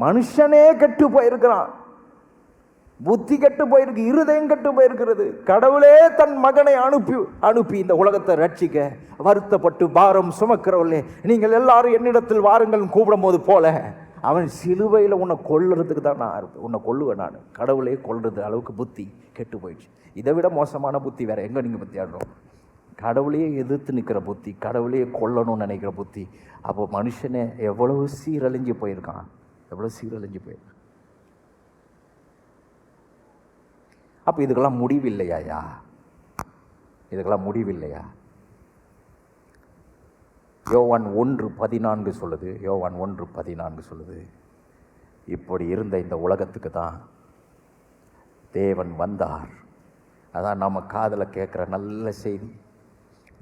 மனுஷனே கெட்டு போயிருக்கிறான், புத்தி கெட்டு போயிருக்கு, இருதயம் கெட்டு போயிருக்கிறது. கடவுளே தன் மகனை அனுப்பி இந்த உலகத்தை ரட்சிக்க வருத்தப்பட்டு பாரம் சுமக்கிறவர்களே, நீங்கள் எல்லாரும் என்னிடத்தில் வாருங்கள் கூப்பிடும் போது போல அவன் சிலுவையில் உன்னை கொல்லுறதுக்கு தான் நான் இருப்பேன், உன்னை கொல்லுவேன் நான். கடவுளே கொல்றது அளவுக்கு புத்தி கெட்டு போயிடுச்சு. இதை விட மோசமான புத்தி வேற எங்கே நீங்கள் பற்றி ஆடுறோம்? கடவுளையே எதிர்த்து நிற்கிற புத்தி, கடவுளையே கொல்லணும்னு நினைக்கிற புத்தி. அப்போ மனுஷனே எவ்வளவு சீரழிஞ்சு போயிருக்கான், எவ்வளோ சீரழிஞ்சு போயிருக்கான். அப்போ இதுக்கெல்லாம் முடிவில்லையா? இதுக்கெல்லாம் முடிவில்லையா? யோவான் 1:14 சொல்லுது. யோவான் 1:14 சொல்லுது, இப்படி இருந்த இந்த உலகத்துக்கு தான் தேவன் வந்தார். அதான் நம்ம காதில் கேட்குற நல்ல செய்தி.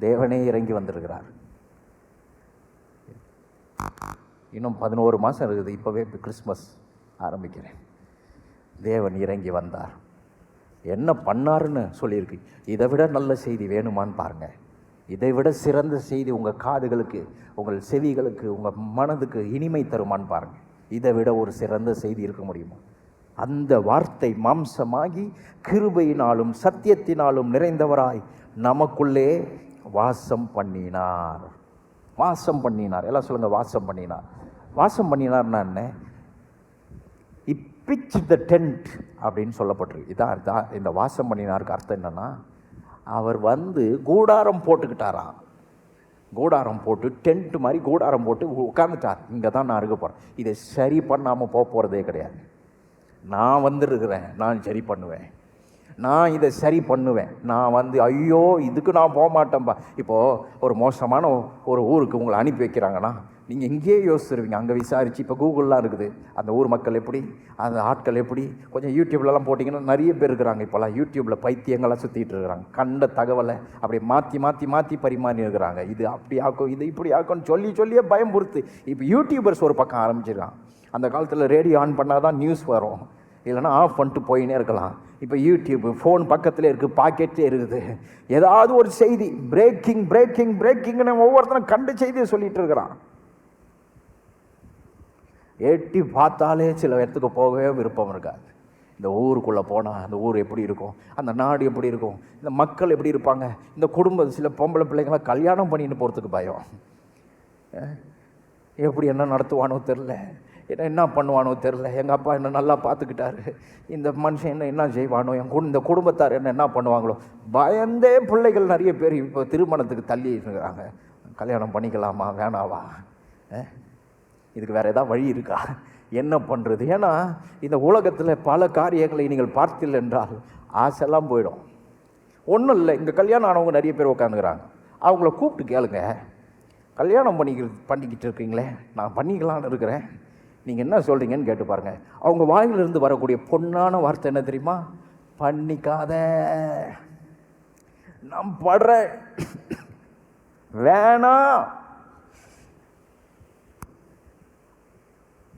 தேவனே இறங்கி வந்திருக்கிறார். இன்னும் 11 மாதம் இருக்குது, இப்போவே கிறிஸ்மஸ் ஆரம்பிக்கிறேன். தேவன் இறங்கி வந்தார். என்ன பண்ணாருன்னு சொல்லியிருக்கு. இதை விட நல்ல செய்தி வேணுமான்னு பாருங்கள். இதை விட சிறந்த செய்தி உங்கள் காதுகளுக்கு, உங்கள் செவிகளுக்கு, உங்கள் மனதுக்கு இனிமை தருமான்னு பாருங்கள். இதை விட ஒரு சிறந்த செய்தி இருக்க முடியுமா? அந்த வார்த்தை மாம்சமாகி கிருபையினாலும் சத்தியத்தினாலும் நிறைந்தவராய் நமக்குள்ளே வாசம் பண்ணினார். வாசம் பண்ணினார். எல்லாம் சொல்லுங்கள், வாசம் பண்ணினார். வாசம் பண்ணினார்னா என்ன? பிச் த டென்ட் அப்படின்னு சொல்லப்பட்டிருக்கு. இதான் இந்த வாசம் பண்ணினாருக்கு அர்த்தம் என்னன்னா, அவர் வந்து கூடாரம் போட்டுக்கிட்டாராம். கூடாரம் போட்டு டென்ட் மாதிரி கூடாரம் போட்டு உட்காந்துட்டார். இங்கே தான் நான் இருக்க போகிறேன், இதை சரி பண்ணாமல் போகிறதே கிடையாது. நான் வந்துருக்கிறேன், நான் சரி பண்ணுவேன், நான் இதை சரி பண்ணுவேன். நான் வந்து ஐயோ இதுக்கு நான் போக மாட்டேன்ப்பா. இப்போது ஒரு மோசமான ஒரு ஊருக்கு உங்களை அனுப்பி வைக்கிறாங்கன்னா நீங்கள் இங்கேயே யோசிச்சிருவீங்க, அங்கே விசாரித்து. இப்போ கூகுள்லாம் இருக்குது, அந்த ஊர் மக்கள் எப்படி, அந்த ஆட்கள் எப்படி. கொஞ்சம் யூடியூப்லலாம் போட்டிங்கன்னா நிறைய பேர் இருக்கிறாங்க. இப்போலாம் யூடியூப்பில் பைத்தியங்களாம் சுற்றிட்டு இருக்கிறாங்க. கண்ட தகவலை அப்படி மாற்றி பரிமாறி இருக்கிறாங்க. இது அப்படி ஆக்கும், இது இப்படி ஆக்கும்னு சொல்லியே பயம்புறுத்து. இப்போ யூடியூபர்ஸ் ஒரு பக்கம் ஆரம்பிச்சிருக்கான். அந்த காலத்தில் ரேடியோ ஆன் பண்ணால் தான் நியூஸ் வரும், இல்லைனா ஆஃப் பண்ணிட்டு போயினே இருக்கலாம். இப்போ யூடியூப் ஃபோன் பக்கத்தில் இருக்குது, பாக்கெட்டே இருக்குது. ஏதாவது ஒரு செய்தி பிரேக்கிங்னு ஒவ்வொருத்தரும் கண்ட செய்தியை சொல்லிகிட்டு இருக்கிறான். எட்டி பார்த்தாலே சில இடத்துக்கு போகவே விருப்பம் இருக்காது. இந்த ஊருக்குள்ளே போனால் அந்த ஊர் எப்படி இருக்கும், அந்த நாடு எப்படி இருக்கும், இந்த மக்கள் எப்படி இருப்பாங்க, இந்த குடும்பம், சில பொம்பளை பிள்ளைங்களாம் கல்யாணம் பண்ணிட்டு போகிறதுக்கு பயம். எப்படி என்ன நடத்துவானோ தெரில, என்ன பண்ணுவானோ தெரில, எங்கள் அப்பா என்ன நல்லா பார்த்துக்கிட்டாரு, இந்த மனுஷன் என்ன செய்வானோ, இந்த குடும்பத்தார் என்ன பண்ணுவாங்களோ, பயந்தே பிள்ளைகள் நிறைய பேர் இப்போ திருமணத்துக்கு தள்ளி இருக்கிறாங்க. கல்யாணம் பண்ணிக்கலாமா வேணாவா, இதுக்கு வேறு ஏதாவது வழி இருக்கா, என்ன பண்ணுறது? ஏன்னா இந்த உலகத்தில் பல காரியங்களை நீங்கள் பார்த்தில்லை என்றால் ஆசைலாம் போயிடும். ஒன்றும் இல்லை, இங்கே கல்யாணம் ஆனவங்க நிறைய பேர் உட்காந்துக்கிறாங்க. அவங்கள கூப்பிட்டு கேளுங்க, கல்யாணம் பண்ணிக்கிட்டு இருக்கீங்களே, நான் பண்ணிக்கலான்னு இருக்கிறேன், நீங்கள் என்ன சொல்கிறீங்கன்னு கேட்டு பாருங்கள். அவங்க வாயிலிருந்து வரக்கூடிய பொன்னான வார்த்தை என்ன தெரியுமா? பண்ணிக்காத, நான் படுறேன், வேணாம்.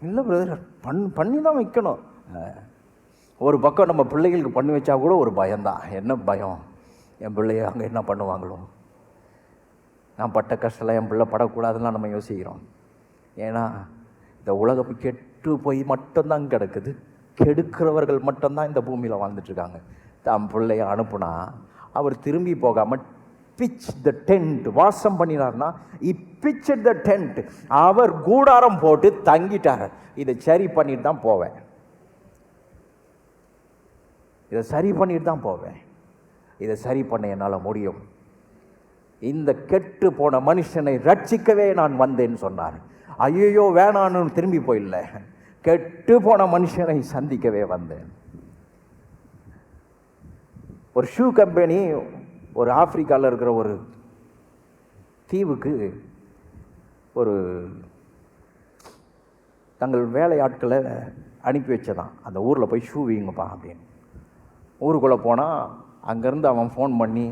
இல்லை பிரதர், பண்ணி தான் வைக்கணும். ஒரு பக்கம் நம்ம பிள்ளைகளுக்கு பண்ணி வச்சா கூட ஒரு பயம்தான். என்ன பயம்? என் பிள்ளைய அங்கே என்ன பண்ணுவாங்களோ, நான் பட்ட கஷ்டம்லாம் என் பிள்ளை படக்கூடாதுலாம் நம்ம யோசிக்கிறோம். ஏன்னா இந்த உலகம் கெட்டு போய் மட்டும்தான் கிடக்குது, கெடுக்கிறவர்கள் மட்டும்தான் இந்த பூமியில் வாழ்ந்துட்டுருக்காங்க. தன் பிள்ளைய அனுப்புனா அவர் திரும்பி போகாமல் pitch the tent, வாசம் பண்ணினார்னா pitch the tent, அவர் கூடாரம் போட்டு தங்கிட்டார். இதை சரி பண்ணிட்டு தான் போவேன், இதை சரி பண்ணிட்டு தான் போவேன், இதை சரி பண்ண என்னால் முடியும், இந்த கெட்டு போன மனுஷனை ரட்சிக்கவே நான் வந்தேன்னு சொன்னார். ஐயோ வேணான்னு திரும்பி போயிடல, கெட்டு போன மனுஷனை சந்திக்கவே வந்தேன். ஒரு ஷூ கம்பெனி ஒரு ஆப்பிரிக்காவில் இருக்கிற ஒரு தீவுக்கு ஒரு தங்கள் வேலையாட்களை அனுப்பி வச்சதான். அந்த ஊரில் போய் ஷூ வீங்கப்பா அப்படின்னு. ஊருக்குள்ளே போனால் அங்கேருந்து அவன் ஃபோன் பண்ணி,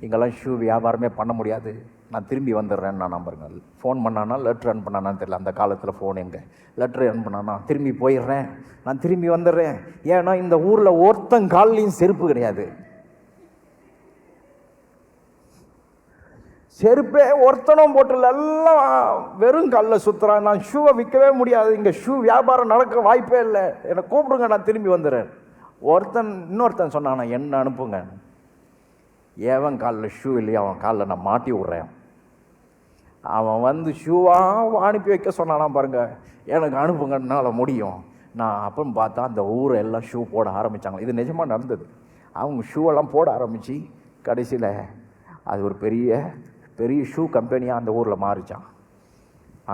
இங்கெல்லாம் ஷூ வியாபாரமே பண்ண முடியாது, நான் திரும்பி வந்துடுறேன்னு நான் நம்புறேங்க. ஃபோன் பண்ணானா லெட்ரு அனுப்பினானான்னு தெரியல, அந்த காலத்தில் ஃபோன் எங்கே, லெட்ரு அனுப்பினானா திரும்பி போயிடுறேன், நான் திரும்பி வந்துடுறேன். ஏன்னா இந்த ஊரில் ஒருத்தன் கால்லையும் செருப்பு கிடையாது, செருப்பே ஒருத்தனும் போட்டுல, எல்லாம் வெறும் காலில் சுற்றுறான். நான் ஷூவை விற்கவே முடியாது, இங்கே ஷூ வியாபாரம் நடக்க வாய்ப்பே இல்லை, என்னை கூப்பிடுங்க நான் திரும்பி வந்துடுறேன். இன்னொருத்தன் சொன்னான், என்ன அனுப்புங்க. ஏவன் காலில் ஷூ இல்லையா, அவன் காலில் நான் மாட்டி விட்றேன். அவன் வந்து ஷூவாக அனுப்பி வைக்க சொன்னானா பாருங்க, எனக்கு அனுப்புங்கன்னால முடியும். நான் அப்புறம் பார்த்தா அந்த ஊரை எல்லாம் ஷூ போட ஆரம்பித்தாங்க. இது நிஜமாக நடந்தது. அவங்க ஷூவெல்லாம் போட ஆரம்பித்து கடைசியில் அது ஒரு பெரிய ஷூ கம்பெனியாக அந்த ஊரில் மாறிச்சான்.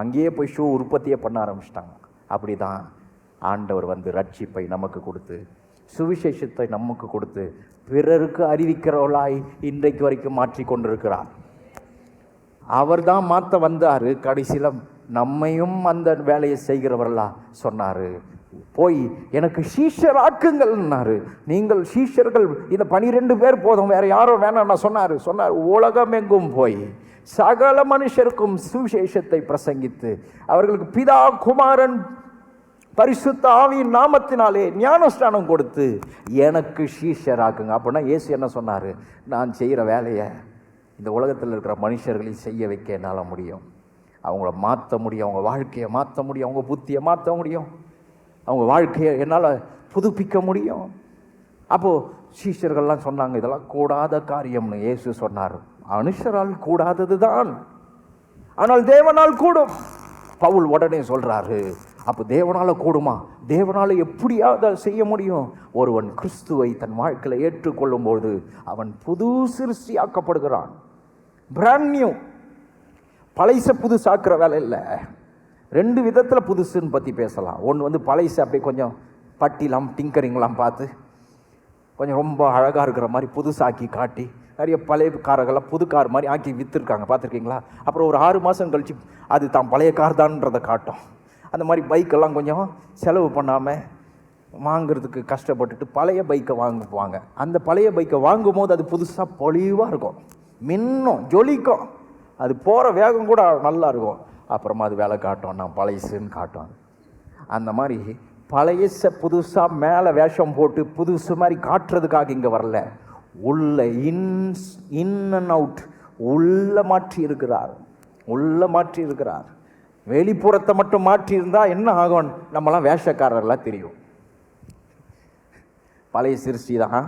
அங்கேயே போய் ஷூ உற்பத்தியே பண்ண ஆரம்பிச்சிட்டாங்க. அப்படி தான் ஆண்டவர் வந்து ரட்சிப்பை நமக்கு கொடுத்து, சுவிசேஷத்தை நமக்கு கொடுத்து, பிறருக்கு அறிவிக்கிறவர்களாய் இன்றைக்கு வரைக்கும் மாற்றி கொண்டிருக்கிறார். அவர் தான் மாற்ற வந்தார். கடைசியில் நம்மையும் அந்த வேலையை செய்கிறவர்களா சொன்னார், போய் எனக்கு சீஷர் ஆக்குங்கள்னாரு. நீங்கள் சீஷர்கள் இந்த 12 பேர் போதும், வேற யாரும் வேணாம் சொன்னார். உலகம் எங்கும் போய் சகல மனுஷருக்கும் சுவிசேஷத்தை பிரசங்கித்து அவர்களுக்கு பிதா குமாரன் பரிசுத்த ஆவியின் நாமத்தினாலே ஞானஸ்நானம் கொடுத்து எனக்கு சீஷர் ஆக்குங்க. அப்படின்னா இயேசு என்ன சொன்னார்? நான் செய்கிற வேலையை இந்த உலகத்தில் இருக்கிற மனுஷர்களையும் செய்ய வைக்க என்னால் முடியும். அவங்கள மாற்ற முடியும், அவங்க வாழ்க்கையை மாற்ற முடியும், அவங்க புத்தியை மாற்ற முடியும், அவங்க வாழ்க்கையை என்னால் புதுப்பிக்க முடியும். அப்போது சீஷர்கள்லாம் சொன்னாங்க, இதெல்லாம் கூடாத காரியம்னு இயேசு சொன்னார். மனுஷரால் கூடாதது தான், ஆனால் தேவனால் கூடும். பவுல் உடனே சொல்கிறாரு, அப்போ தேவனால் கூடுமா? தேவனால் எப்படியாவது செய்ய முடியும்? ஒருவன் கிறிஸ்துவை தன் வாழ்க்கையில் ஏற்றுக்கொள்ளும்போது அவன் புது சிருஷ்டியாக்கப்படுகிறான். Brand new. பழைச புதுசாக்குற வேலை இல்லை. 2 விதத்தில் புதுசுன்னு பற்றி பேசலாம். ஒன்று வந்து பழைசு அப்படியே கொஞ்சம் பட்டிலாம் டிங்கரிங்லாம் பார்த்து கொஞ்சம் ரொம்ப அழகாக இருக்கிற மாதிரி புதுசாக்கி காட்டி, நிறைய பழைய காரங்கள்லாம் புது கார் மாதிரி ஆக்கி விற்றுருக்காங்க, பார்த்துருக்கீங்களா? அப்புறம் ஒரு 6 மாதம் கழித்து அது தான் பழைய கார் தான்றதை காட்டும். அந்த மாதிரி பைக்கெல்லாம் கொஞ்சம் செலவு பண்ணாமல் வாங்கிறதுக்கு கஷ்டப்பட்டுட்டு பழைய பைக்கை வாங்குவாங்க. அந்த பழைய பைக்கை வாங்கும் போது அது புதுசாக பொலிவாக இருக்கும், மின்னும் ஜொலிக்கும், அது போகிற வேகம் கூட நல்லா இருக்கும். அப்புறமா அது வேலை காட்டும், நான் பழைசுன்னு காட்டும். அந்த மாதிரி பழையச புதுசாக மேலே வேஷம் போட்டு புதுசு மாதிரி காட்டுறதுக்காக இங்கே வரல. உள்ள இன் அண்ட் அவுட் உள்ள மாற்றி இருக்கிறார். வெளிப்புறத்தை மட்டும் மாற்றி இருந்தால் என்ன ஆகும்? நம்மளாம் வேஷக்காரர்களாக தெரியும். பழைய சிருஷ்டி தான்,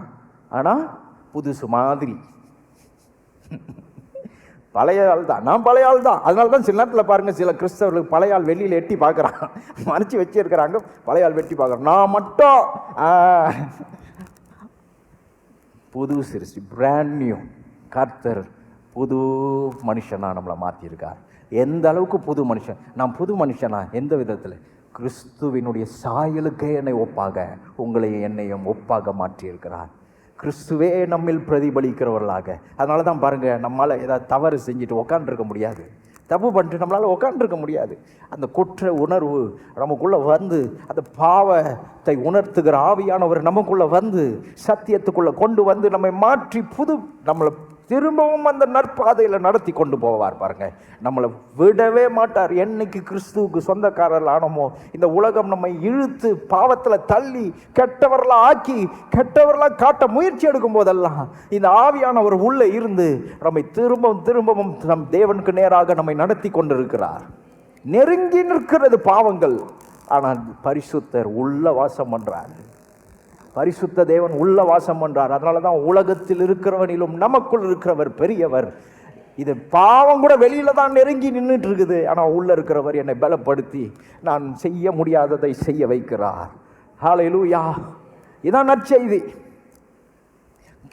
ஆனால் புதுசு மாதிரி. பழைய ஆள் தான், நான் பழைய ஆள் தான். அதனால தான் சில நேரத்தில் பாருங்கள், சில கிறிஸ்தவர்களுக்கு பழைய ஆள் வெளியில் எட்டி பார்க்குறான், மறைச்சி வச்சிருக்கிறாங்க, பழைய ஆள் வெட்டி பார்க்குறோம். நான் மட்டும் புது சிருஷ்டி, பிராண்ட் நியூ. கர்த்தர் புது மனுஷனாக நம்மளை மாற்றியிருக்கார். எந்த அளவுக்கு புது மனுஷன்? நான் புது மனுஷனா எந்த விதத்தில்? கிறிஸ்துவினுடைய சாயலுக்கே என்னை ஒப்பாக, உங்களையும் என்னையும் ஒப்பாக மாற்றியிருக்கிறார். கிறிஸ்துவே நம்மில் பிரதிபலிக்கிறவர்களாக. அதனால தான் பாருங்கள், நம்மளால் ஏதாவது தவறு செஞ்சுட்டு உக்காண்டிருக்க முடியாது, தப்பு பண்ணிட்டு நம்மளால் உக்காண்டிருக்க முடியாது. அந்த குற்ற உணர்வு நமக்குள்ளே வந்து, அந்த பாவத்தை உணர்த்துகிற ஆவியானவர் நமக்குள்ளே வந்து சத்தியத்துக்குள்ளே கொண்டு வந்து நம்மை மாற்றி நம்மளை திரும்பவும் அந்த நற்பாதையில் நடத்தி கொண்டு போவார். பாருங்க, நம்மளை விடவே மாட்டார். என்னைக்கு கிறிஸ்துவுக்கு சொந்தக்காரர்கள் ஆனோமோ, இந்த உலகம் நம்மை இழுத்து பாவத்தில் தள்ளி கெட்டவர்களாக ஆக்கி கெட்டவர்களாக காட்ட முயற்சி எடுக்கும் போதெல்லாம் இந்த ஆவியானவர் உள்ளே இருந்து நம்மை திரும்பவும் நம் தேவனுக்கு நேராக நம்மை நடத்தி கொண்டிருக்கிறார். நெருங்கி நிற்கிறது பாவங்கள், ஆனால் பரிசுத்தர் உள்ள வாசம் பண்றார். பரிசுத்த தேவன் உள்ள வாசம் பண்றார். அதனால தான் உலகத்தில் இருக்கிறவனிலும் நமக்குள் இருக்கிறவர் பெரியவர். இது பாவம் கூட வெளியில தான் நெருங்கி நின்றுட்டு இருக்குது, ஆனால் உள்ள இருக்கிறவர் என்னை பலப்படுத்தி நான் செய்ய முடியாததை செய்ய வைக்கிறார். ஹல்லேலூயா! இதான் நற்செய்தி.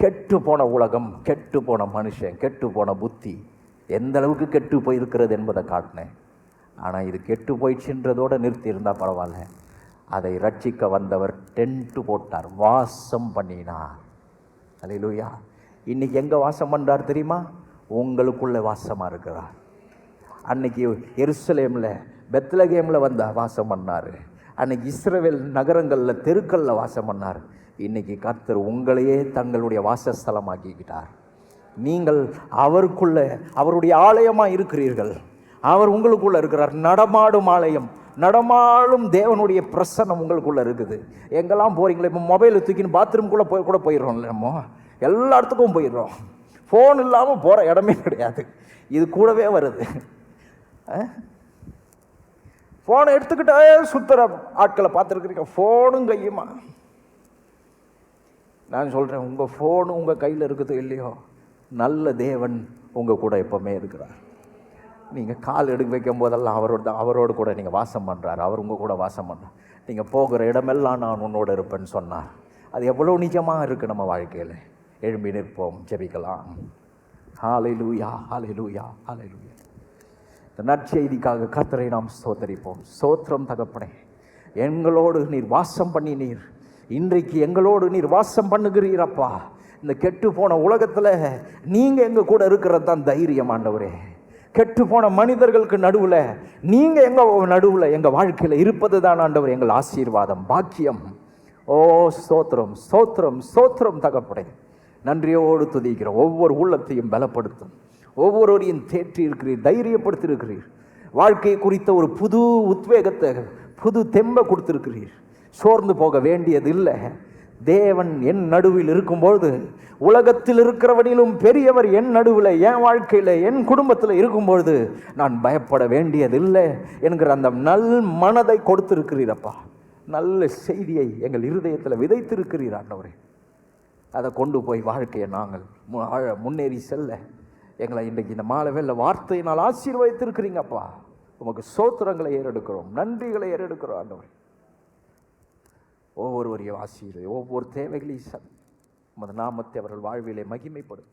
கெட்டு போன உலகம், கெட்டு போன மனுஷன், கெட்டு போன புத்தி எந்த அளவுக்கு கெட்டு போயிருக்கிறது என்பதை காட்டினேன். ஆனால் இது கெட்டு போயிடுச்சுன்றதோடு நிறுத்தி இருந்தால் பரவாயில்ல. அதை ரட்சிக்க வந்தவர் டென்ட் போட்டார், வாசம் பண்ணினார். அல்லேலூயா! இன்னைக்கு எங்கே வாசம் பண்ணுறார் தெரியுமா? உங்களுக்குள்ளே வாசமாக இருக்கிறார். அன்னைக்கு எருசலேமில் பெத்லகேமில் வந்த வாசம் பண்ணார். அன்னைக்கு இஸ்ரவேல் நகரங்களில் தெருக்களில் வாசம் பண்ணார். இன்னைக்கு கர்த்தர் உங்களையே தங்களுடைய வாசஸ்தலமாக்கிக்கிட்டார். நீங்கள் அவருக்குள்ளே, அவருடைய ஆலயமாக இருக்கிறீர்கள். அவர் உங்களுக்குள்ளே இருக்கிறார். நடமாடும் ஆலயம், நடமாடும் தேவனுடைய பிரசன்னம் உங்களுக்குள்ளே இருக்குது. எங்கெல்லாம் போகிறீங்களோ, இப்போ மொபைலை தூக்கின்னு பாத்ரூம்குள்ளே கூட போயிடுறோம்ல, நம்ம எல்லா இடத்துக்கும் போயிடுறோம். ஃபோன் இல்லாமல் போகிற இடமே கிடையாது. இது கூடவே வருது. ஃபோனை எடுத்துக்கிட்டே சுற்றுற ஆட்களை பார்த்துருக்குறீங்க, ஃபோனும் கையுமா. நான் சொல்கிறேன், உங்கள் ஃபோனு உங்கள் கையில் இருக்குது இல்லையோ, நல்ல தேவன் உங்கள் கூட எப்போவுமே இருக்கிறார். நீங்கள் கால் எடுக்க வைக்கும் போதெல்லாம் அவரோடு கூட நீங்கள் வாசம் பண்ணுறார். அவர் உங்கள் கூட வாசம் பண்ணுறார். நீங்கள் போகிற இடமெல்லாம் நான் உன்னோடு இருப்பேன்னு சொன்னார். அது எவ்வளோ நிஜமாக இருக்குது நம்ம வாழ்க்கையில். எழும்பி நிற்போம், ஜெபிக்கலாம். ஹல்லேலூயா, ஹல்லேலூயா, ஹல்லேலூயா. இந்த நற்செய்திக்காக கர்த்தரை நாம் ஸ்தோத்தரிப்போம். ஸ்தோத்திரம் தகப்பனே, எங்களோடு நீர் வாசம் பண்ணினீர். இன்றைக்கு எங்களோடு நீர் வாசம் பண்ணுகிறீரப்பா. இந்த கெட்டு போன உலகத்தில் நீங்கள் எங்கள் கூட இருக்கிறது தான் தைரியம் ஆண்டவரே. கெட்டு போன மனிதர்களுக்கு நடுவில் நீங்கள் எங்கள் நடுவில் எங்கள் வாழ்க்கையில் இருப்பது தான் ஆண்டவர் எங்கள் ஆசீர்வாதம், பாக்கியம். ஓ ஸ்தோத்திரம், ஸ்தோத்திரம், ஸ்தோத்திரம் தகப்பனே. நன்றியோடு துதிக்கிறோம். ஒவ்வொரு உள்ளத்தையும் பலப்படுத்தும், ஒவ்வொருவரையும் தேற்றி இருக்கிறீர், தைரியப்படுத்தி இருக்கிறீர். வாழ்க்கை குறித்த ஒரு புது உத்வேகத்தை, புது தெம்பை கொடுத்துருக்கிறீர். சோர்ந்து போக வேண்டியது இல்லை. தேவன் என் நடுவில் இருக்கும்பொழுது, உலகத்தில் இருக்கிறவனிலும் பெரியவர் என் நடுவில், என் வாழ்க்கையில், என் குடும்பத்தில் இருக்கும்பொழுது நான் பயப்பட வேண்டியதில்லை என்கிற அந்த நல் மனதை கொடுத்திருக்கிறீரப்பா. நல்ல செய்தியை எங்கள் இருதயத்தில் விதைத்திருக்கிறீர் ஆண்டவரே. அதை கொண்டு போய் வாழ்க்கையை நாங்கள் முன்னேறி செல்ல எங்களை இன்றைக்கு இந்த மாலை வேளை வார்த்தையினால் ஆசீர்வதித்திருக்கிறீங்கப்பா. உமக்கு ஸ்தோத்திரங்களை ஏறெடுக்கிறோம், நன்றிகளை ஏறெடுக்கிறோம் ஆண்டவரே. ஒவ்வொருவரையும் ஆசீர்வதி, ஒவ்வொரு தேவைகளையும் உமது நாமத்தை அவர்கள் வாழ்விலே மகிமைப்படும்.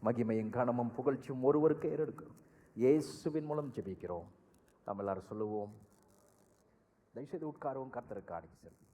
மகிமையும் கனமும் புகழ்ச்சியும் ஒருவருக்கு ஏறெடுக்கிறோம். இயேசுவின் மூலம் ஜெபிக்கிறோம். நாம் எல்லாரும் சொல்லுவோம். தயவுசெய்து உட்காரவும். கர்த்தருக்கு ஆணைக்கு செல்வோம்.